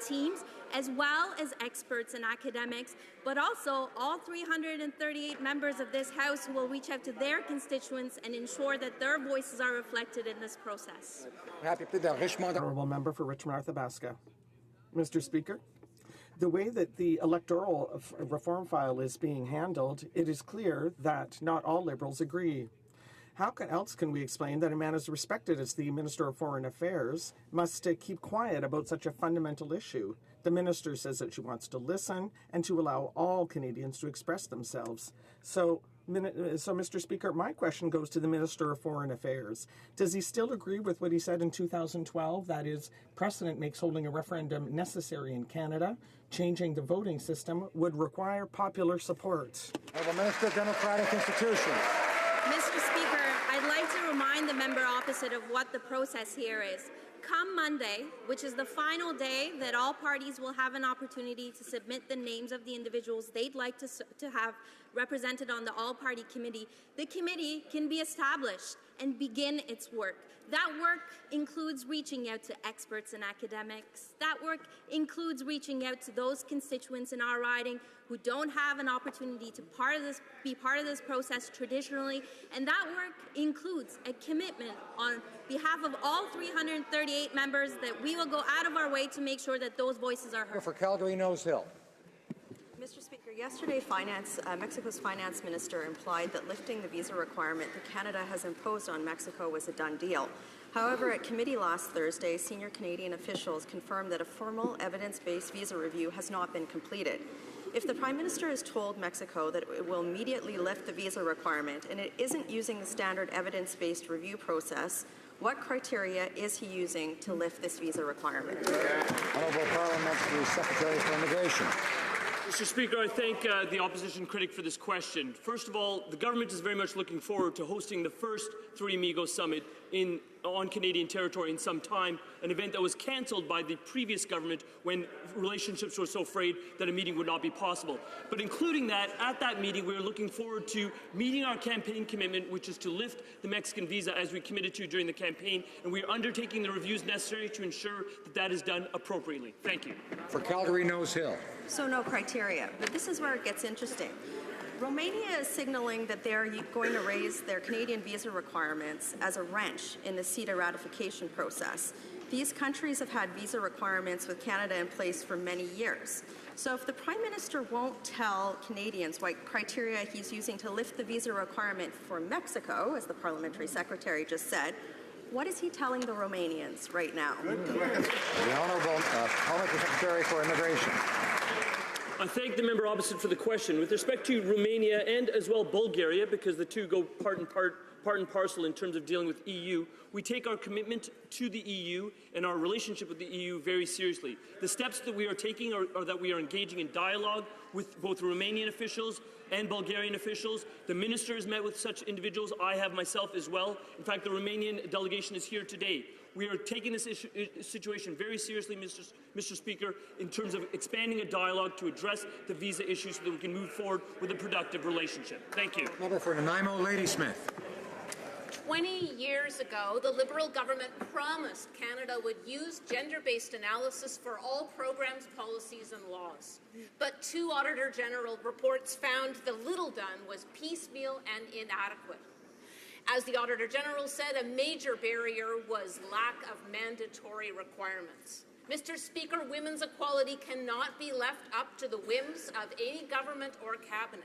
teams, as well as experts and academics, but also all 338 members of this House who will reach out to their constituents and ensure that their voices are reflected in this process. Honourable Member for Richmond Arthabaska. Mr. Speaker, the way that the electoral reform file is being handled, it is clear that not all Liberals agree. How else can we explain that a man as respected as the Minister of Foreign Affairs must keep quiet about such a fundamental issue? The Minister says that she wants to listen and to allow all Canadians to express themselves. So, Mr. Speaker, my question goes to the Minister of Foreign Affairs. Does he still agree with what he said in 2012? That is, precedent makes holding a referendum necessary in Canada. Changing the voting system would require popular support. Honourable Minister of Democratic Institutions. Mr. Speaker, I'd like to remind the member opposite of what the process here is. Come Monday, which is the final day that all parties will have an opportunity to submit the names of the individuals they'd like to have represented on the all-party committee, the committee can be established and begin its work. That work includes reaching out to experts and academics. That work includes reaching out to those constituents in our riding who don't have an opportunity to be part of this process traditionally. And that work includes a commitment on behalf of all 338 members that we will go out of our way to make sure that those voices are heard. For Calgary Nose Hill. Mr. Speaker, yesterday Mexico's finance minister implied that lifting the visa requirement that Canada has imposed on Mexico was a done deal. However, at committee last Thursday, senior Canadian officials confirmed that a formal evidence-based visa review has not been completed. If the Prime Minister has told Mexico that it will immediately lift the visa requirement and it isn't using the standard evidence-based review process, what criteria is he using to lift this visa requirement? Honourable Parliamentary Secretary for Immigration. Mr. Speaker, I thank the opposition critic for this question. First of all, the government is very much looking forward to hosting the first Three Amigos Summit on Canadian territory in some time, an event that was cancelled by the previous government when relationships were so frayed that a meeting would not be possible. But including that, at that meeting, we are looking forward to meeting our campaign commitment, which is to lift the Mexican visa as we committed to during the campaign, and we are undertaking the reviews necessary to ensure that that is done appropriately. Thank you. For Calgary Nose Hill. So no criteria, but this is where it gets interesting. Romania is signaling that they're going to raise their Canadian visa requirements as a wrench in the CETA ratification process. These countries have had visa requirements with Canada in place for many years. So if the Prime Minister won't tell Canadians what criteria he's using to lift the visa requirement for Mexico, as the Parliamentary Secretary just said, what is he telling the Romanians right now? The Honourable Parliamentary Secretary for Immigration. I thank the member opposite for the question. With respect to Romania and as well Bulgaria, because the two go part and parcel in terms of dealing with EU, we take our commitment to the EU and our relationship with the EU very seriously. The steps that we are taking are that we are engaging in dialogue with both Romanian officials and Bulgarian officials. The minister has met with such individuals. I have myself as well. In fact, the Romanian delegation is here today. We are taking this situation very seriously, Mr. Speaker, in terms of expanding a dialogue to address the visa issue so that we can move forward with a productive relationship. Thank you. Member for Nanaimo, Ladysmith. 20 years ago, the Liberal government promised Canada would use gender-based analysis for all programs, policies and laws. But 2 Auditor General reports found the little done was piecemeal and inadequate. As the Auditor General said, a major barrier was lack of mandatory requirements. Mr. Speaker, women's equality cannot be left up to the whims of any government or cabinet.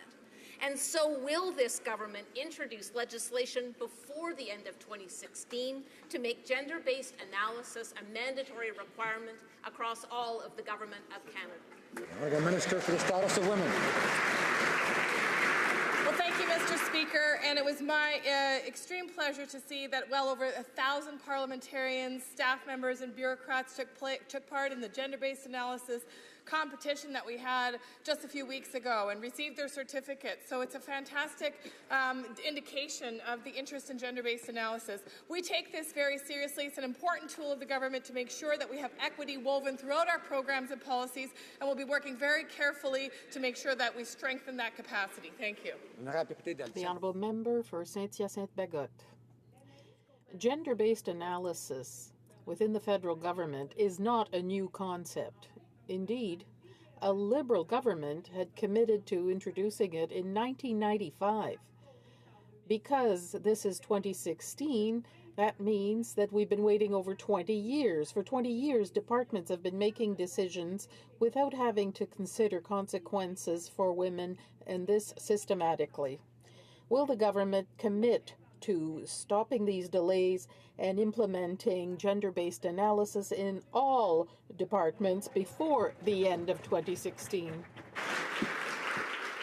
And so will this government introduce legislation before the end of 2016 to make gender-based analysis a mandatory requirement across all of the government of Canada? Honourable Minister for the Status of Women. Well, thank you, Mr. Speaker, and it was my extreme pleasure to see that well over 1,000 parliamentarians, staff members, and bureaucrats took part in the gender-based analysis competition that we had just a few weeks ago and received their certificates. So it's a fantastic indication of the interest in gender-based analysis. We take this very seriously. It's an important tool of the government to make sure that we have equity woven throughout our programs and policies, and we'll be working very carefully to make sure that we strengthen that capacity. Thank you. The Honourable Member for Saint-Hyacinthe-Bagotte. Gender-based analysis within the federal government is not a new concept. Indeed, a Liberal government had committed to introducing it in 1995. Because this is 2016, that means that we've been waiting over 20 years. For 20 years, departments have been making decisions without having to consider consequences for women, and this systematically. Will the government commit to stopping these delays and implementing gender-based analysis in all departments before the end of 2016?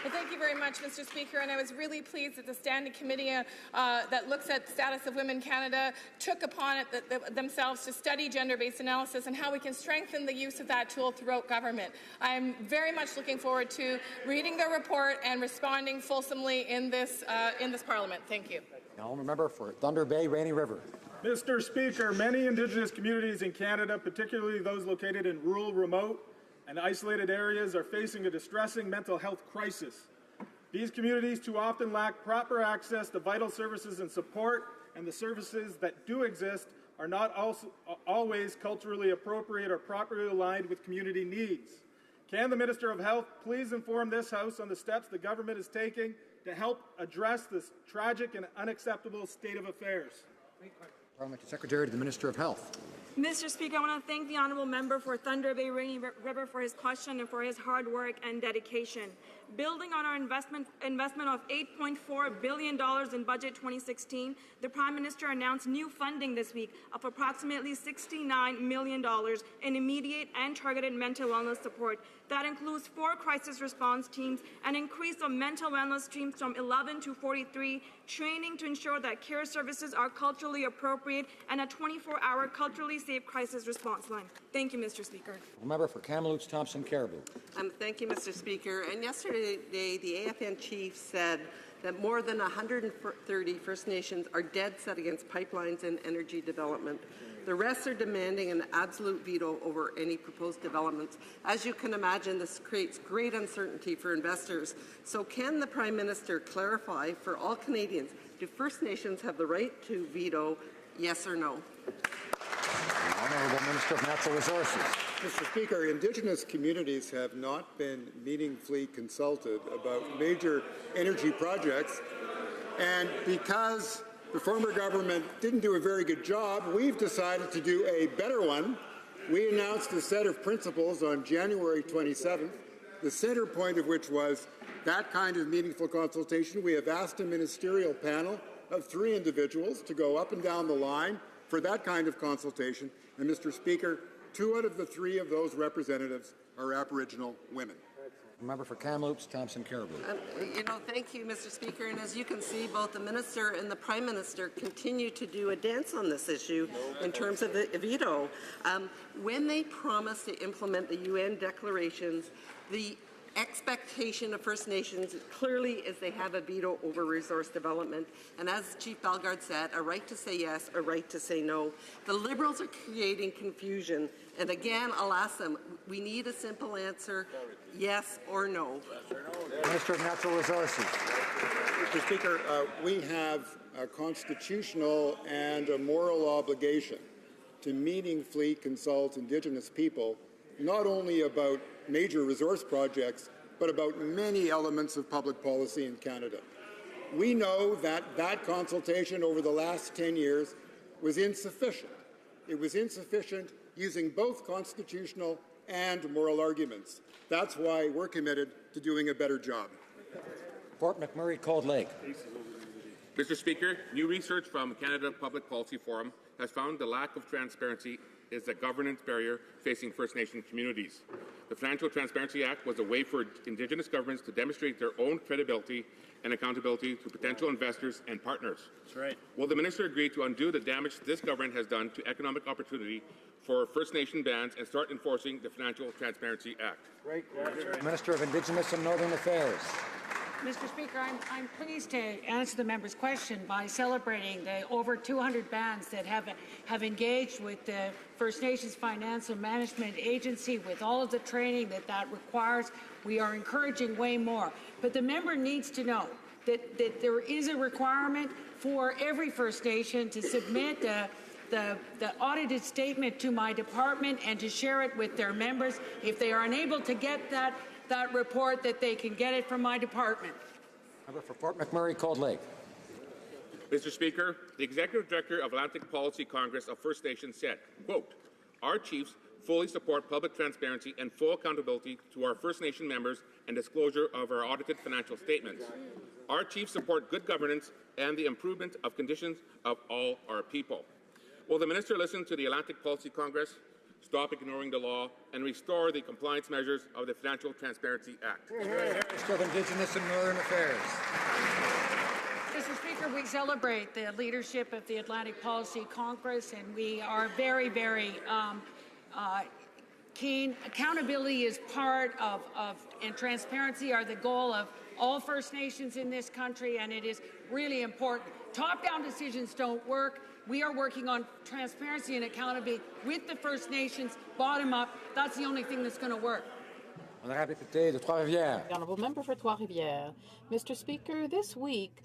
Well, thank you very much, Mr. Speaker, and I was really pleased that the Standing Committee that looks at the status of women in Canada took upon it themselves to study gender-based analysis and how we can strengthen the use of that tool throughout government. I'm very much looking forward to reading their report and responding fulsomely in this Parliament. Thank you. Now, member for Thunder Bay, Rainy River. Mr. Speaker, many Indigenous communities in Canada, particularly those located in rural, remote, and isolated areas, are facing a distressing mental health crisis. These communities too often lack proper access to vital services and support, and the services that do exist are not always culturally appropriate or properly aligned with community needs. Can the Minister of Health please inform this House on the steps the government is taking to help address this tragic and unacceptable state of affairs? Parliamentary Secretary to the Minister of Health. Mr. Speaker, I want to thank the honourable member for Thunder Bay Rainy River for his question and for his hard work and dedication. Building on our investment of $8.4 billion in Budget 2016, the Prime Minister announced new funding this week of approximately $69 million in immediate and targeted mental wellness support. That includes 4 crisis response teams, an increase of mental wellness teams from 11 to 43, training to ensure that care services are culturally appropriate, and a 24-hour culturally safe crisis response line. Thank you, Mr. Speaker. Member for Kamloops, Thompson, Caribou. Thank you, Mr. Speaker. And yesterday, the AFN chief said that more than 130 First Nations are dead set against pipelines and energy development. The rest are demanding an absolute veto over any proposed developments. As you can imagine, this creates great uncertainty for investors. So can the Prime Minister clarify for all Canadians, do First Nations have the right to veto, yes or no? Honourable Minister of Natural Resources. Mr. Speaker, Indigenous communities have not been meaningfully consulted about major energy projects, and because the former government didn't do a very good job, we've decided to do a better one. We announced a set of principles on January 27th, the center point of which was that kind of meaningful consultation. We have asked a ministerial panel of 3 individuals to go up and down the line for that kind of consultation. And, Mr. Speaker, 2 out of the 3 of those representatives are Aboriginal women. Member for Kamloops, Thompson, Caribou. Thank you, Mr. Speaker. And as you can see, both the Minister and the Prime Minister continue to do a dance on this issue in terms of the veto. When they promise to implement the UN declarations, the expectation of First Nations clearly is they have a veto over resource development. And as Chief Bellegarde said, a right to say yes, a right to say no. The Liberals are creating confusion. And again, I'll ask them, we need a simple answer, yes or no. Minister of Natural Resources. Mr. Speaker, we have a constitutional and a moral obligation to meaningfully consult Indigenous people, not only about major resource projects, but about many elements of public policy in Canada. We know that that consultation over the last 10 years was insufficient. It was insufficient using both constitutional and moral arguments. That's why we're committed to doing a better job. Fort McMurray, Cold Lake. Mr. Speaker, new research from Canada Public Policy Forum has found the lack of transparency is a governance barrier facing First Nation communities. The Financial Transparency Act was a way for Indigenous governments to demonstrate their own credibility and accountability to potential investors and partners. That's right. Will the Minister agree to undo the damage this government has done to economic opportunity for First Nation bands and start enforcing the Financial Transparency Act. Minister of Indigenous and Northern Affairs. Mr. Speaker, I'm pleased to answer the member's question by celebrating the over 200 bands that have engaged with the First Nations Financial Management Agency with all of the training that requires. We are encouraging way more. But the member needs to know that there is a requirement for every First Nation to submit the audited statement to my department and to share it with their members. If they are unable to get that report, that they can get it from my department. Member for Fort McMurray, Cold Lake. Mr. Speaker, the Executive Director of Atlantic Policy Congress of First Nations said, quote, "Our chiefs fully support public transparency and full accountability to our First Nation members and disclosure of our audited financial statements. Our chiefs support good governance and the improvement of conditions of all our people." Will the Minister listen to the Atlantic Policy Congress, stop ignoring the law, and restore the compliance measures of the Financial Transparency Act? Minister of Indigenous and Northern Affairs. Mr. Speaker, we celebrate the leadership of the Atlantic Policy Congress, and we are very, very keen. Accountability is part of, and transparency are the goal of all First Nations in this country, and it is really important. Top-down decisions don't work. We are working on transparency and accountability with the First Nations, bottom up. That's the only thing that's going to work. Honorable député de Trois-Rivières. The Honourable Member for Trois-Rivières. Mr. Speaker, this week,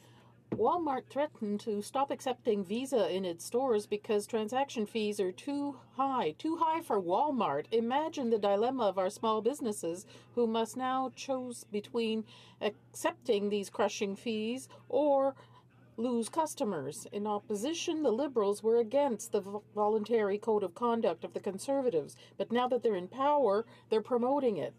Walmart threatened to stop accepting Visa in its stores because transaction fees are too high for Walmart. Imagine the dilemma of our small businesses who must now choose between accepting these crushing fees or lose customers. In opposition, the Liberals were against the voluntary code of conduct of the Conservatives, but now that they're in power, they're promoting it.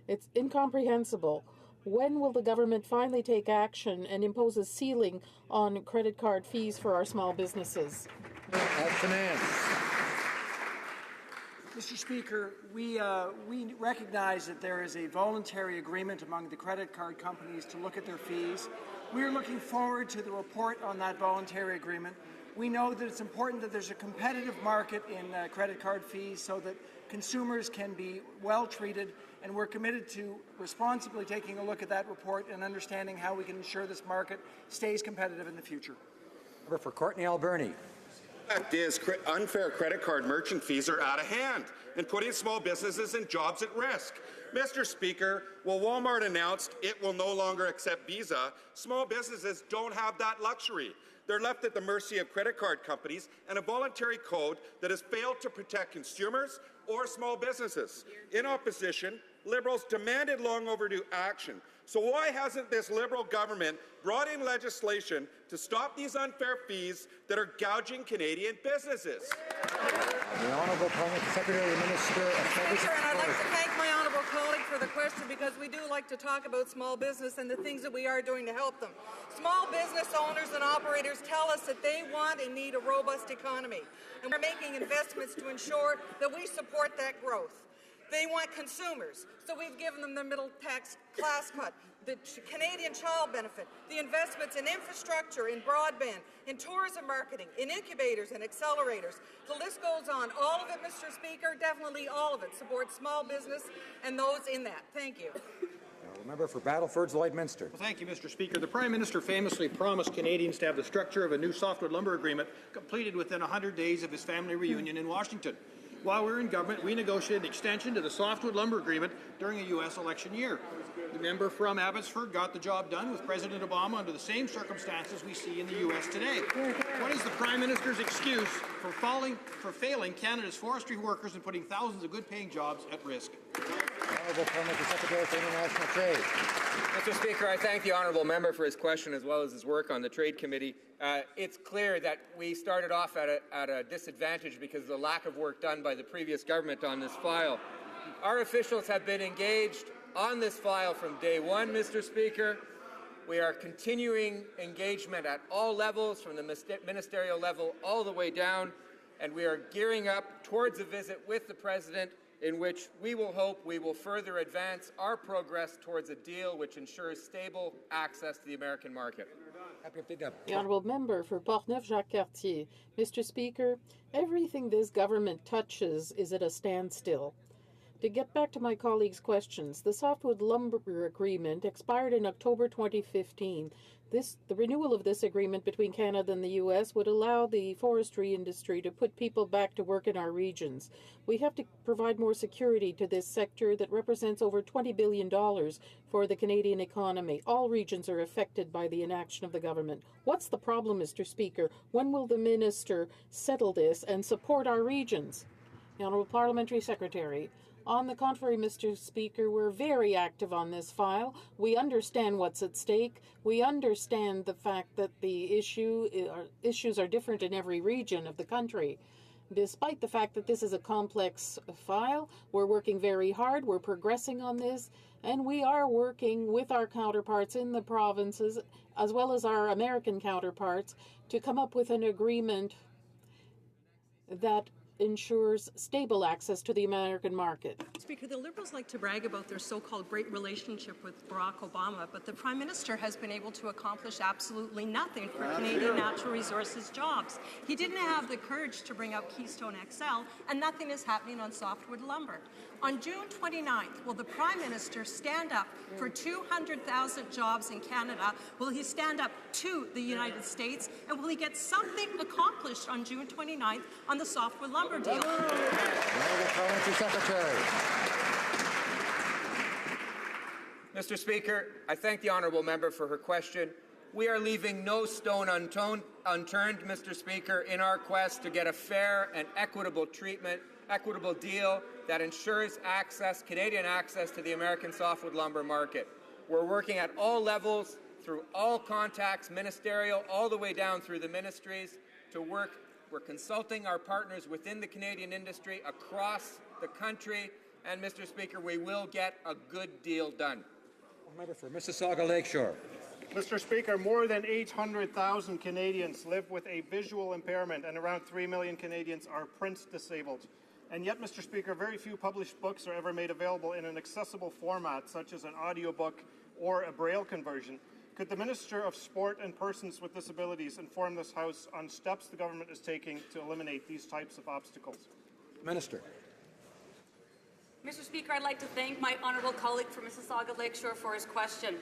It's incomprehensible. When will the government finally take action and impose a ceiling on credit card fees for our small businesses? Finance. Mr. Speaker, we recognize that there is a voluntary agreement among the credit card companies to look at their fees. We are looking forward to the report on that voluntary agreement. We know that it's important that there's a competitive market in credit card fees so that consumers can be well treated, and we're committed to responsibly taking a look at that report and understanding how we can ensure this market stays competitive in the future. Member for Courtenay Alberni. The fact is, unfair credit card merchant fees are out of hand and putting small businesses and jobs at risk. Mr. Speaker, while Walmart announced it will no longer accept Visa, small businesses don't have that luxury. They're left at the mercy of credit card companies and a voluntary code that has failed to protect consumers or small businesses. In opposition, Liberals demanded long overdue action. So why hasn't this Liberal government brought in legislation to stop these unfair fees that are gouging Canadian businesses? The Honourable Parliament Secretary Minister of Services. Speaker, and I'd like to thank my honourable colleague for the question, because we do like to talk about small business and the things that we are doing to help them. Small business owners and operators tell us that they want and need a robust economy, and we're making investments to ensure that we support that growth. They want consumers, so we've given them the middle tax class cut, the Canadian Child Benefit, the investments in infrastructure, in broadband, in tourism marketing, in incubators and accelerators. The list goes on. All of it, Mr. Speaker, definitely all of it, supports small business and those in that. Thank you. Member for Battleford's Lloydminster. Well, thank you, Mr. Speaker. The Prime Minister famously promised Canadians to have the structure of a new softwood lumber agreement completed within 100 days of his family reunion in Washington. While we were in government, we negotiated an extension to the softwood lumber agreement during a U.S. election year. The member from Abbotsford got the job done with President Obama under the same circumstances we see in the U.S. today. What is the Prime Minister's excuse for failing Canada's forestry workers and putting thousands of good-paying jobs at risk? Honourable Parliamentary Secretary for International Trade. Mr. Speaker, I thank the honourable member for his question as well as his work on the Trade Committee. It's clear that we started off at a disadvantage because of the lack of work done by the previous government on this file. Our officials have been engaged on this file from day one, Mr. Speaker. We are continuing engagement at all levels, from the ministerial level all the way down, and we are gearing up towards a visit with the President in which we will further advance our progress towards a deal which ensures stable access to the American market. The Honourable Member for Portneuf-Jacques-Cartier. Mr. Speaker, everything this government touches is at a standstill. To get back to my colleague's questions, the Softwood Lumber Agreement expired in October 2015. The renewal of this agreement between Canada and the U.S. would allow the forestry industry to put people back to work in our regions. We have to provide more security to this sector that represents over $20 billion for the Canadian economy. All regions are affected by the inaction of the government. What's the problem, Mr. Speaker? When will the minister settle this and support our regions? The Honourable Parliamentary Secretary. On the contrary, Mr. Speaker, we're very active on this file. We understand what's at stake. We understand the fact that the issues are different in every region of the country. Despite the fact that this is a complex file, we're working very hard. We're progressing on this, and we are working with our counterparts in the provinces, as well as our American counterparts, to come up with an agreement that ensures stable access to the American market. Speaker, the Liberals like to brag about their so-called great relationship with Barack Obama, but the Prime Minister has been able to accomplish absolutely nothing for Canadian natural resources jobs. He didn't have the courage to bring out Keystone XL, and nothing is happening on softwood lumber. On June 29th, will the Prime Minister stand up for 200,000 jobs in Canada? Will he stand up to the United States? And will he get something accomplished on June 29th on the softwood lumber deal? Parliamentary Secretary. Mr. Speaker, I thank the honourable member for her question. We are leaving no stone unturned, Mr. Speaker, in our quest to get a fair and equitable deal that ensures Canadian access to the American softwood lumber market. We're working at all levels, through all contacts, ministerial, all the way down through the ministries, to work. We're consulting our partners within the Canadian industry across the country, and Mr. Speaker, we will get a good deal done. Member for Mississauga Lakeshore. Mr. Speaker, more than 800,000 Canadians live with a visual impairment, and around 3 million Canadians are print disabled. And yet, Mr. Speaker, very few published books are ever made available in an accessible format, such as an audiobook or a Braille conversion. Could the Minister of Sport and Persons with Disabilities inform this House on steps the government is taking to eliminate these types of obstacles? Minister. Mr. Speaker, I'd like to thank my honourable colleague from Mississauga Lakeshore for his question.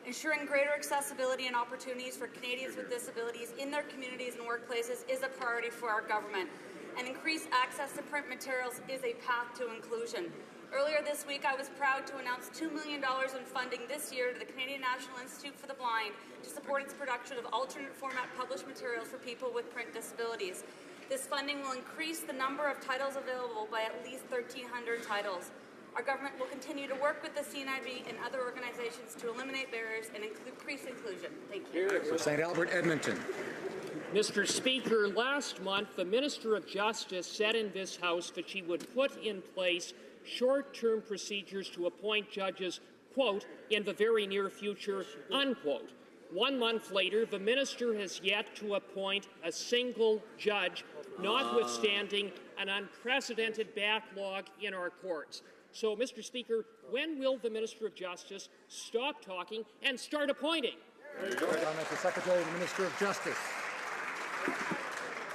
Ensuring greater accessibility and opportunities for Canadians with disabilities in their communities and workplaces is a priority for our government, and increased access to print materials is a path to inclusion. Earlier this week, I was proud to announce $2 million in funding this year to the Canadian National Institute for the Blind to support its production of alternate format published materials for people with print disabilities. This funding will increase the number of titles available by at least 1,300 titles. Our government will continue to work with the CNIB and other organizations to eliminate barriers and increase inclusion. Thank you. For St. Albert, Edmonton. Mr. Speaker, last month, the Minister of Justice said in this House that she would put in place short-term procedures to appoint judges, quote, in the very near future, unquote. 1 month later, the minister has yet to appoint a single judge, notwithstanding an unprecedented backlog in our courts. So, Mr. Speaker, when will the Minister of Justice stop talking and start appointing? Mr. Secretary to the Minister of Justice.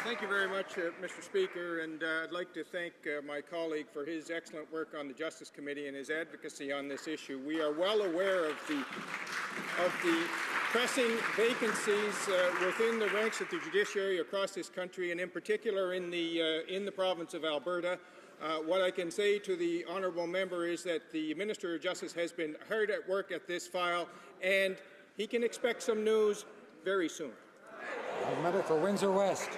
Thank you very much, Mr. Speaker, and I'd like to thank my colleague for his excellent work on the Justice Committee and his advocacy on this issue. We are well aware of the pressing vacancies within the ranks of the judiciary across this country, and in particular in the province of Alberta. What I can say to the honourable member is that the Minister of Justice has been hard at work at this file, and he can expect some news very soon. Member for Windsor West.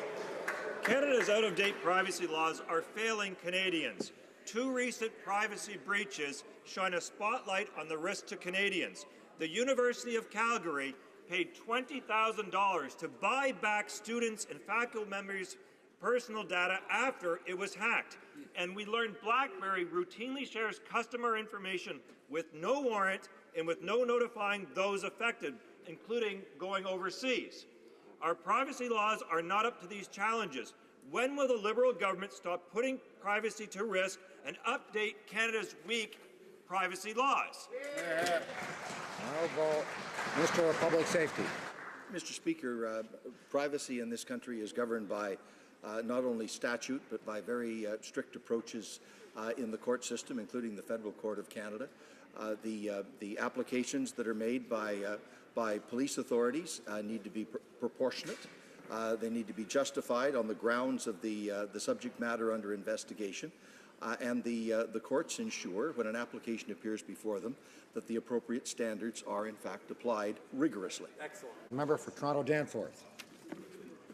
Canada's out-of-date privacy laws are failing Canadians. 2 recent privacy breaches shine a spotlight on the risk to Canadians. The University of Calgary paid $20,000 to buy back students' and faculty members' personal data after it was hacked. And we learned BlackBerry routinely shares customer information with no warrant and with no notifying those affected, including going overseas. Our privacy laws are not up to these challenges. When will the Liberal government stop putting privacy to risk and update Canada's weak privacy laws? Honourable Minister of Public Safety. Mr. Speaker, privacy in this country is governed by not only statute but by very strict approaches in the court system, including the Federal Court of Canada. The applications that are made by police authorities need to be proportionate. They need to be justified on the grounds of the subject matter under investigation. And the courts ensure, when an application appears before them, that the appropriate standards are in fact applied rigorously. Excellent. Member for Toronto Danforth.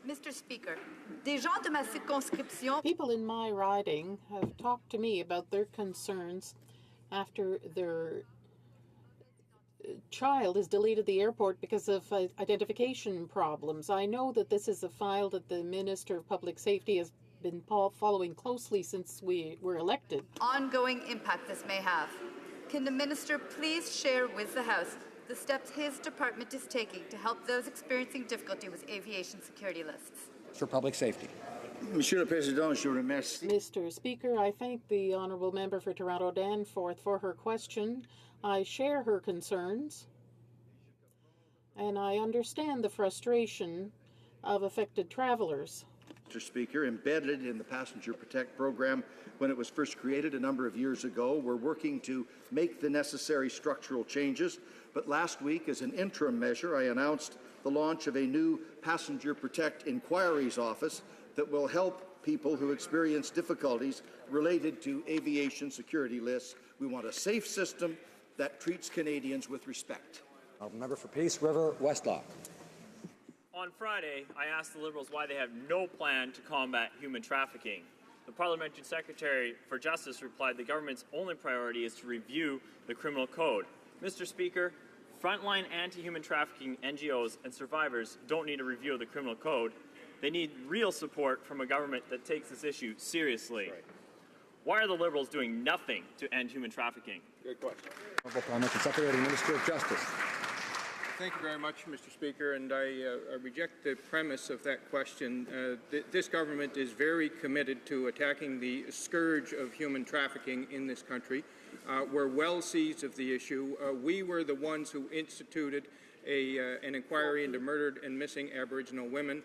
Mr. Speaker, des gens de ma circonscription. People in my riding have talked to me about their concerns after their child is delayed at the airport because of identification problems. I know that this is a file that the Minister of Public Safety has been following closely since we were elected. Ongoing impact this may have. Can the Minister please share with the House the steps his department is taking to help those experiencing difficulty with aviation security lists? For Public Safety. Monsieur le Président, je vous remercie. Mr. Speaker, I thank the Honourable Member for Toronto Danforth for her question. I share her concerns, and I understand the frustration of affected travellers. Mr. Speaker, embedded in the Passenger Protect program when it was first created a number of years ago, we're working to make the necessary structural changes. But last week, as an interim measure, I announced the launch of a new Passenger Protect Inquiries Office that will help people who experience difficulties related to aviation security lists. We want a safe system that treats Canadians with respect. Member for Peace River, Westlock. On Friday, I asked the Liberals why they have no plan to combat human trafficking. The Parliamentary Secretary for Justice replied the government's only priority is to review the criminal code. Mr. Speaker, frontline anti-human trafficking NGOs and survivors don't need a review of the criminal code. They need real support from a government that takes this issue seriously. Right. Why are the Liberals doing nothing to end human trafficking? Good question. Honourable Parliamentary Secretary to the Minister of Justice. Thank you very much, Mr. Speaker, and I reject the premise of that question. This government is very committed to attacking the scourge of human trafficking in this country. We're well seized of the issue. We were the ones who instituted an inquiry into murdered and missing Aboriginal women.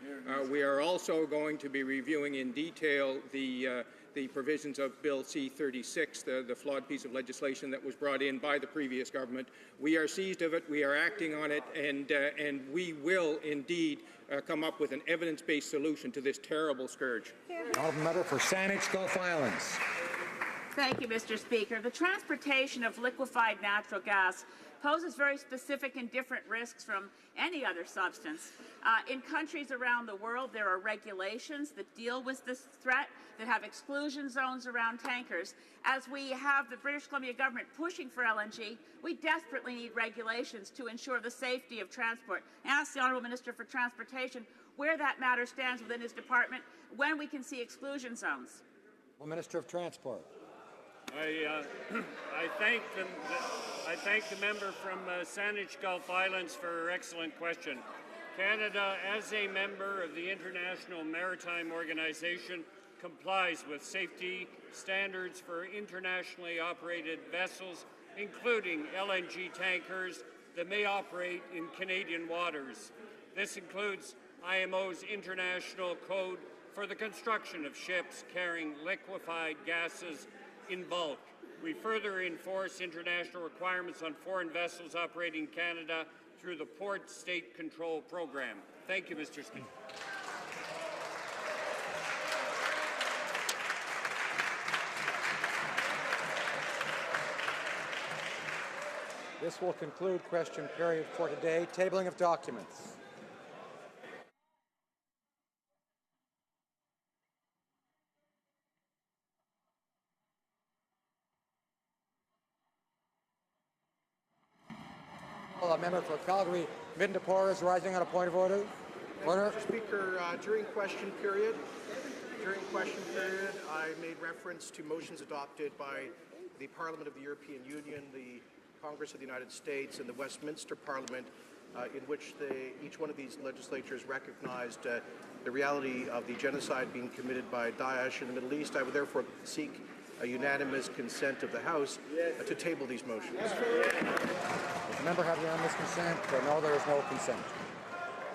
We are also going to be reviewing in detail the provisions of Bill C-36, the flawed piece of legislation that was brought in by the previous government. We are seized of it, we are acting on it, and we will indeed come up with an evidence-based solution to this terrible scourge. Honourable Member for Saanich, Gulf Islands. Thank you, Mr. Speaker. The transportation of liquefied natural gas poses very specific and different risks from any other substance. In countries around the world, there are regulations that deal with this threat, that have exclusion zones around tankers. As we have the British Columbia government pushing for LNG, we desperately need regulations to ensure the safety of transport. I ask the Honourable Minister for Transportation where that matter stands within his department, when we can see exclusion zones. Well, Minister of Transport. I thank the member from Saanich Gulf Islands for her excellent question. Canada, as a member of the International Maritime Organization, complies with safety standards for internationally operated vessels, including LNG tankers that may operate in Canadian waters. This includes IMO's International Code for the construction of ships carrying liquefied gases in bulk. We further enforce international requirements on foreign vessels operating in Canada through the Port State Control Program. Thank you, Mr. Speaker. This will conclude question period for today. Tabling of documents. A member for Calgary Midnapore is rising on a point of order. Mr. Speaker, during question period, I made reference to motions adopted by the Parliament of the European Union, the Congress of the United States, and the Westminster Parliament in which each one of these legislatures recognized the reality of the genocide being committed by Daesh in the Middle East. I would therefore seek a unanimous consent of the House to table these motions. Does the member have unanimous consent? No, there is no consent.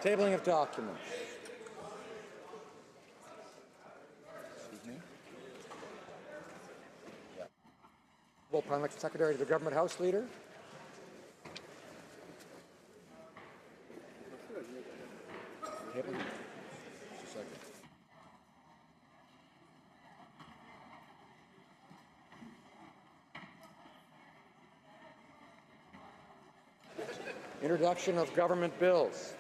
Tabling of documents. Parliamentary Secretary to the Government House Leader. Just a second. Introduction of government bills.